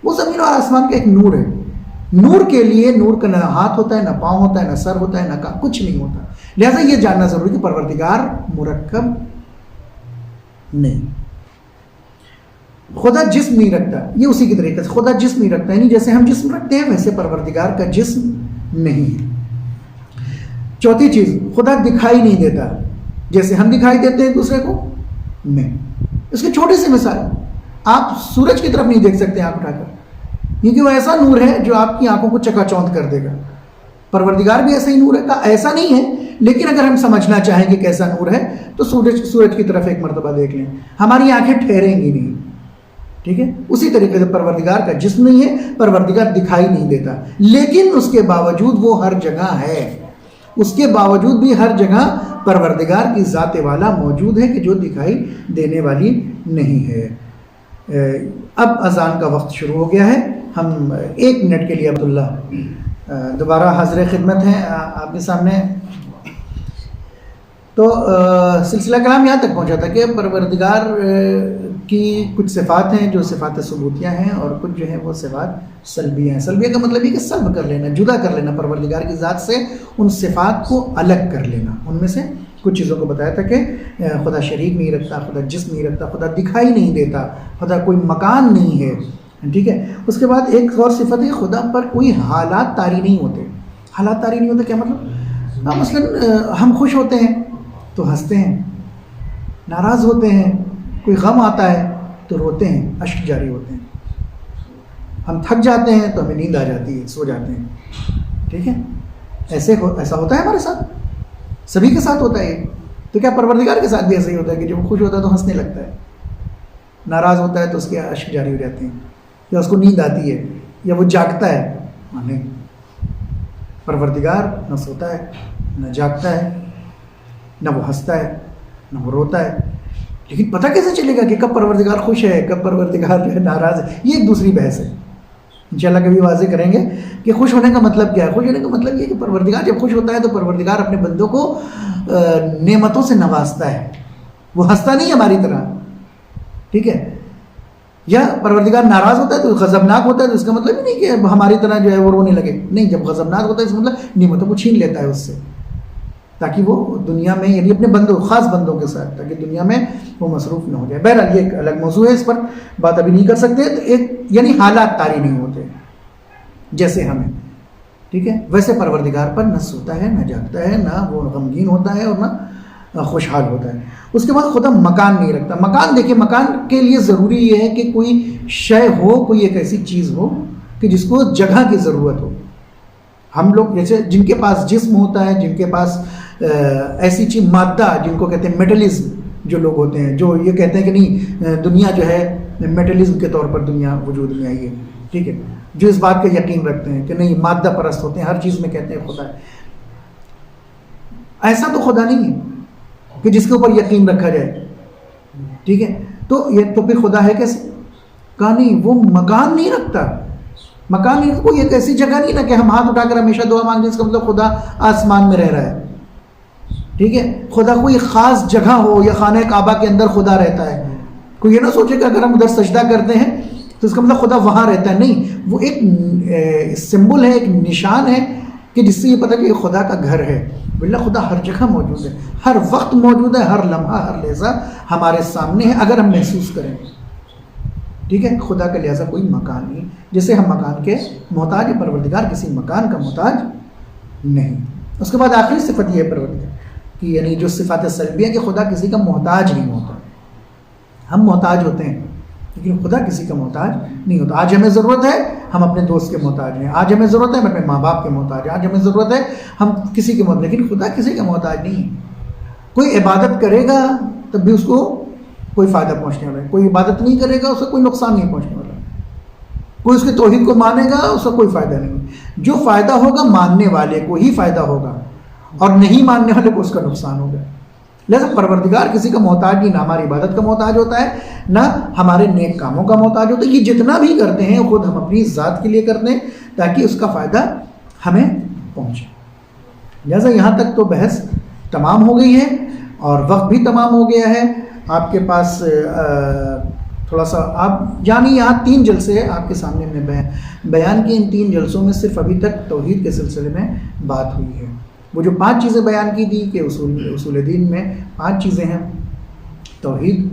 A: وہ زمین اور آسمان کا ایک نور ہے۔ نور کے لیے، نور کا نہ ہاتھ ہوتا ہے، نہ پاؤں ہوتا ہے، نہ سر ہوتا ہے، نہ کچھ نہیں ہوتا۔ لہذا یہ جاننا ضروری ہے کہ پروردگار مرکب نہیں۔ خدا جسم نہیں رکھتا، یہ اسی کی طریقے سے خدا جسم نہیں رکھتا، یعنی جیسے ہم جسم رکھتے ہیں ویسے پروردگار کا جسم نہیں ہے۔ چوتھی چیز، خدا دکھائی نہیں دیتا جیسے ہم دکھائی دیتے ہیں دوسرے کو، نہیں۔ اس کی چھوٹی سی مثال، آپ سورج کی طرف نہیں دیکھ سکتے آنکھ اٹھا کر، کیونکہ وہ ایسا نور ہے جو آپ کی آنکھوں کو چکا چوندھ کر دے گا۔ پروردگار بھی ایسا ہی نور ہے کا ایسا نہیں ہے، لیکن اگر ہم سمجھنا چاہیں کہ کیسا نور ہے تو سورج کی طرف ایک مرتبہ دیکھ لیں، ہماری آنکھیں ٹھہریں گی نہیں۔ ٹھیک ہے، اسی طریقے سے پروردگار کا جسم نہیں ہے، پروردگار دکھائی نہیں دیتا، لیکن اس کے باوجود وہ ہر جگہ ہے۔ اس کے باوجود بھی ہر جگہ پروردگار کی ذات والا موجود ہے کہ جو دکھائی دینے والی نہیں ہے۔ اب اذان کا وقت شروع ہو گیا ہے، ہم 1 منٹ کے لیے عبداللہ دوبارہ حاضر خدمت ہیں آپ کے سامنے۔ تو سلسلہ کلام یہاں تک پہنچا تھا کہ پروردگار کی کچھ صفات ہیں جو صفات ثبوتیہ ہیں، اور کچھ جو ہیں وہ صفات سلبیہ ہیں۔ سلبیہ کا مطلب یہ کہ سلب کر لینا، جدا کر لینا پروردگار کی ذات سے، ان صفات کو الگ کر لینا۔ ان میں سے کچھ چیزوں کو بتایا تھا کہ خدا شریک نہیں رکھتا، خدا جسم نہیں رکھتا، خدا دکھائی نہیں دیتا، خدا کوئی مکان نہیں ہے۔ ٹھیک ہے، اس کے بعد ایک اور صفت ہے، خدا پر کوئی حالات طاری نہیں ہوتے۔ حالات طاری نہیں ہوتے کیا مطلب؟ مثلا ہم خوش ہوتے ہیں تو ہنستے ہیں، ناراض ہوتے ہیں، کوئی غم آتا ہے تو روتے ہیں، اشک جاری ہوتے ہیں، ہم تھک جاتے ہیں تو ہمیں نیند آ جاتی ہے، سو جاتے ہیں۔ ٹھیک ہے، ایسا ہوتا ہے ہمارے ساتھ، سبھی کے ساتھ ہوتا ہے۔ تو کیا پروردگار کے ساتھ بھی ایسا ہی ہوتا ہے کہ جب وہ خوش ہوتا ہے تو ہنسنے لگتا ہے، ناراض ہوتا ہے تو اس کے اشک جاری ہو جاتے ہیں؟ یا اس کو نیند آتی ہے یا وہ جاگتا ہے؟ نہیں، پروردگار نہ سوتا ہے نہ جاگتا ہے، نہ وہ ہنستا ہے نہ وہ روتا ہے، لیکن پتہ کیسے چلے گا کہ کب پروردگار خوش ہے کب پروردگار جو ہے ناراض ہے؟ یہ ایک دوسری بحث ہے، انشاءاللہ کبھی واضح کریں گے کہ خوش ہونے کا مطلب کیا ہے۔ خوش ہونے کا مطلب یہ کہ پروردگار جب خوش ہوتا ہے تو پروردگار اپنے بندوں کو نعمتوں سے نوازتا ہے، وہ ہنستا نہیں ہماری طرح، ٹھیک ہے؟ یا پروردگار ناراض ہوتا ہے تو غضبناک ہوتا ہے، تو اس کا مطلب ہی نہیں کہ ہماری طرح جو ہے وہ رونے لگے، نہیں، جب غضبناک ہوتا ہے اس کا مطلب نعمتوں کو چھین لیتا ہے اس سے، تاکہ وہ دنیا میں یعنی اپنے بندوں خاص بندوں کے ساتھ تاکہ دنیا میں وہ مصروف نہ ہو جائے۔ بہرحال یہ ایک الگ موضوع ہے، اس پر بات ابھی نہیں کر سکتے۔ تو ایک یعنی حالات طاری نہیں ہوتے جیسے ہمیں، ٹھیک ہے؟ ویسے پروردگار پر نہ سوتا ہے نہ جاگتا ہے، نہ وہ غمگین ہوتا ہے اور نہ خوشحال ہوتا ہے۔ اس کے بعد خدا مکان نہیں رکھتا۔ مکان دیکھیں، مکان کے لیے ضروری یہ ہے کہ کوئی شے ہو، کوئی ایک ایسی چیز ہو کہ جس کو جگہ کی ضرورت ہو۔ ہم لوگ جیسے جن کے پاس جسم ہوتا ہے، جن کے پاس ایسی چیز مادہ جن کو کہتے ہیں میٹلزم، جو لوگ ہوتے ہیں جو یہ کہتے ہیں کہ نہیں دنیا جو ہے میٹلزم کے طور پر دنیا وجود میں آئی ہے، ٹھیک ہے، جو اس بات کا یقین رکھتے ہیں کہ نہیں مادہ پرست ہوتے ہیں، ہر چیز میں کہتے ہیں خدا ہے۔ ایسا تو خدا نہیں ہے کہ جس کے اوپر یقین رکھا جائے، ٹھیک ہے؟ تو یہ تو پھر خدا ہے کیسے؟ کہا نہیں، وہ مکان نہیں رکھتا۔ مکان نہیں، کوئی ایک ایسی جگہ نہیں نا کہ ہم ہاتھ اٹھا کر ہمیشہ دعا مانگیں، اس کا مطلب خدا آسمان میں رہ رہا ہے، ٹھیک ہے؟ خدا کوئی خاص جگہ ہو یا خانہ کعبہ کے اندر خدا رہتا ہے، کوئی یہ نہ سوچے کہ اگر ہم ادھر سجدہ کرتے ہیں تو اس کا مطلب خدا وہاں رہتا ہے، نہیں، وہ ایک سمبل ہے، ایک نشان ہے کہ جس سے یہ پتہ کہ یہ خدا کا گھر ہے۔ باللہ خدا ہر جگہ موجود ہے، ہر وقت موجود ہے، ہر لمحہ ہر لحظہ ہمارے سامنے ہے اگر ہم محسوس کریں، ٹھیک ہے؟ خدا کا لہٰذا کوئی مکان نہیں، جیسے ہم مکان کے محتاج ہیں، پروردگار کسی مکان کا محتاج نہیں۔ اس کے بعد آخری صفت یہ ہے پروردگار کی، یعنی جو صفات سلبیہ کہ خدا کسی کا محتاج نہیں ہوتا۔ ہم محتاج ہوتے ہیں لیکن خدا کسی کا محتاج نہیں ہوتا۔ آج ہمیں ضرورت ہے ہم اپنے دوست کے محتاج ہیں، آج ہمیں ضرورت ہے ہم اپنے ماں باپ کے محتاج ہیں، آج ہمیں ضرورت ہے ہم کسی کے محتاج، لیکن خدا کسی کا محتاج نہیں ہے۔ کوئی عبادت کرے گا تب بھی اس کو کوئی فائدہ پہنچنے والا ہے، کوئی عبادت نہیں کرے گا اسے کوئی نقصان نہیں پہنچنے والا، کوئی اس کے توحید کو مانے گا اس کا کوئی فائدہ نہیں۔ جو فائدہ ہوگا ماننے والے کو ہی فائدہ ہوگا اور نہیں ماننے والے کو اس کا نقصان ہوگا۔ لہذا پروردگار کسی کا محتاج نہیں، نہ ہماری عبادت کا محتاج ہوتا ہے نہ ہمارے نیک کاموں کا محتاج ہوتا ہے۔ یہ جتنا بھی کرتے ہیں خود ہم اپنی ذات کے لیے کرتے ہیں تاکہ اس کا فائدہ ہمیں پہنچے۔ لہذا یہاں تک تو بحث تمام ہو گئی ہے اور وقت بھی تمام ہو گیا ہے۔ آپ کے پاس تھوڑا سا آپ یعنی یہاں 3 جلسے آپ کے سامنے میں بیان کی، ان 3 جلسوں میں صرف ابھی تک توحید کے سلسلے میں بات ہوئی ہے۔ وہ جو 5 چیزیں بیان کی تھی کہ اصول دین میں 5 چیزیں ہیں، توحید،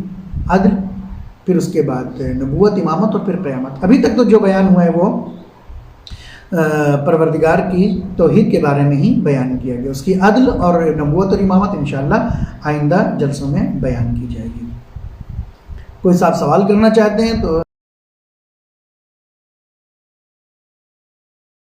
A: عدل، پھر اس کے بعد نبوت، امامت اور پھر قیامت۔ ابھی تک تو جو بیان ہوا ہے وہ پروردگار کی توحید کے بارے میں ہی بیان کیا گیا، اس کی عدل اور نبوت اور امامت انشاءاللہ آئندہ جلسوں میں بیان کی جائے گی۔ کوئی صاحب سوال کرنا چاہتے ہیں تو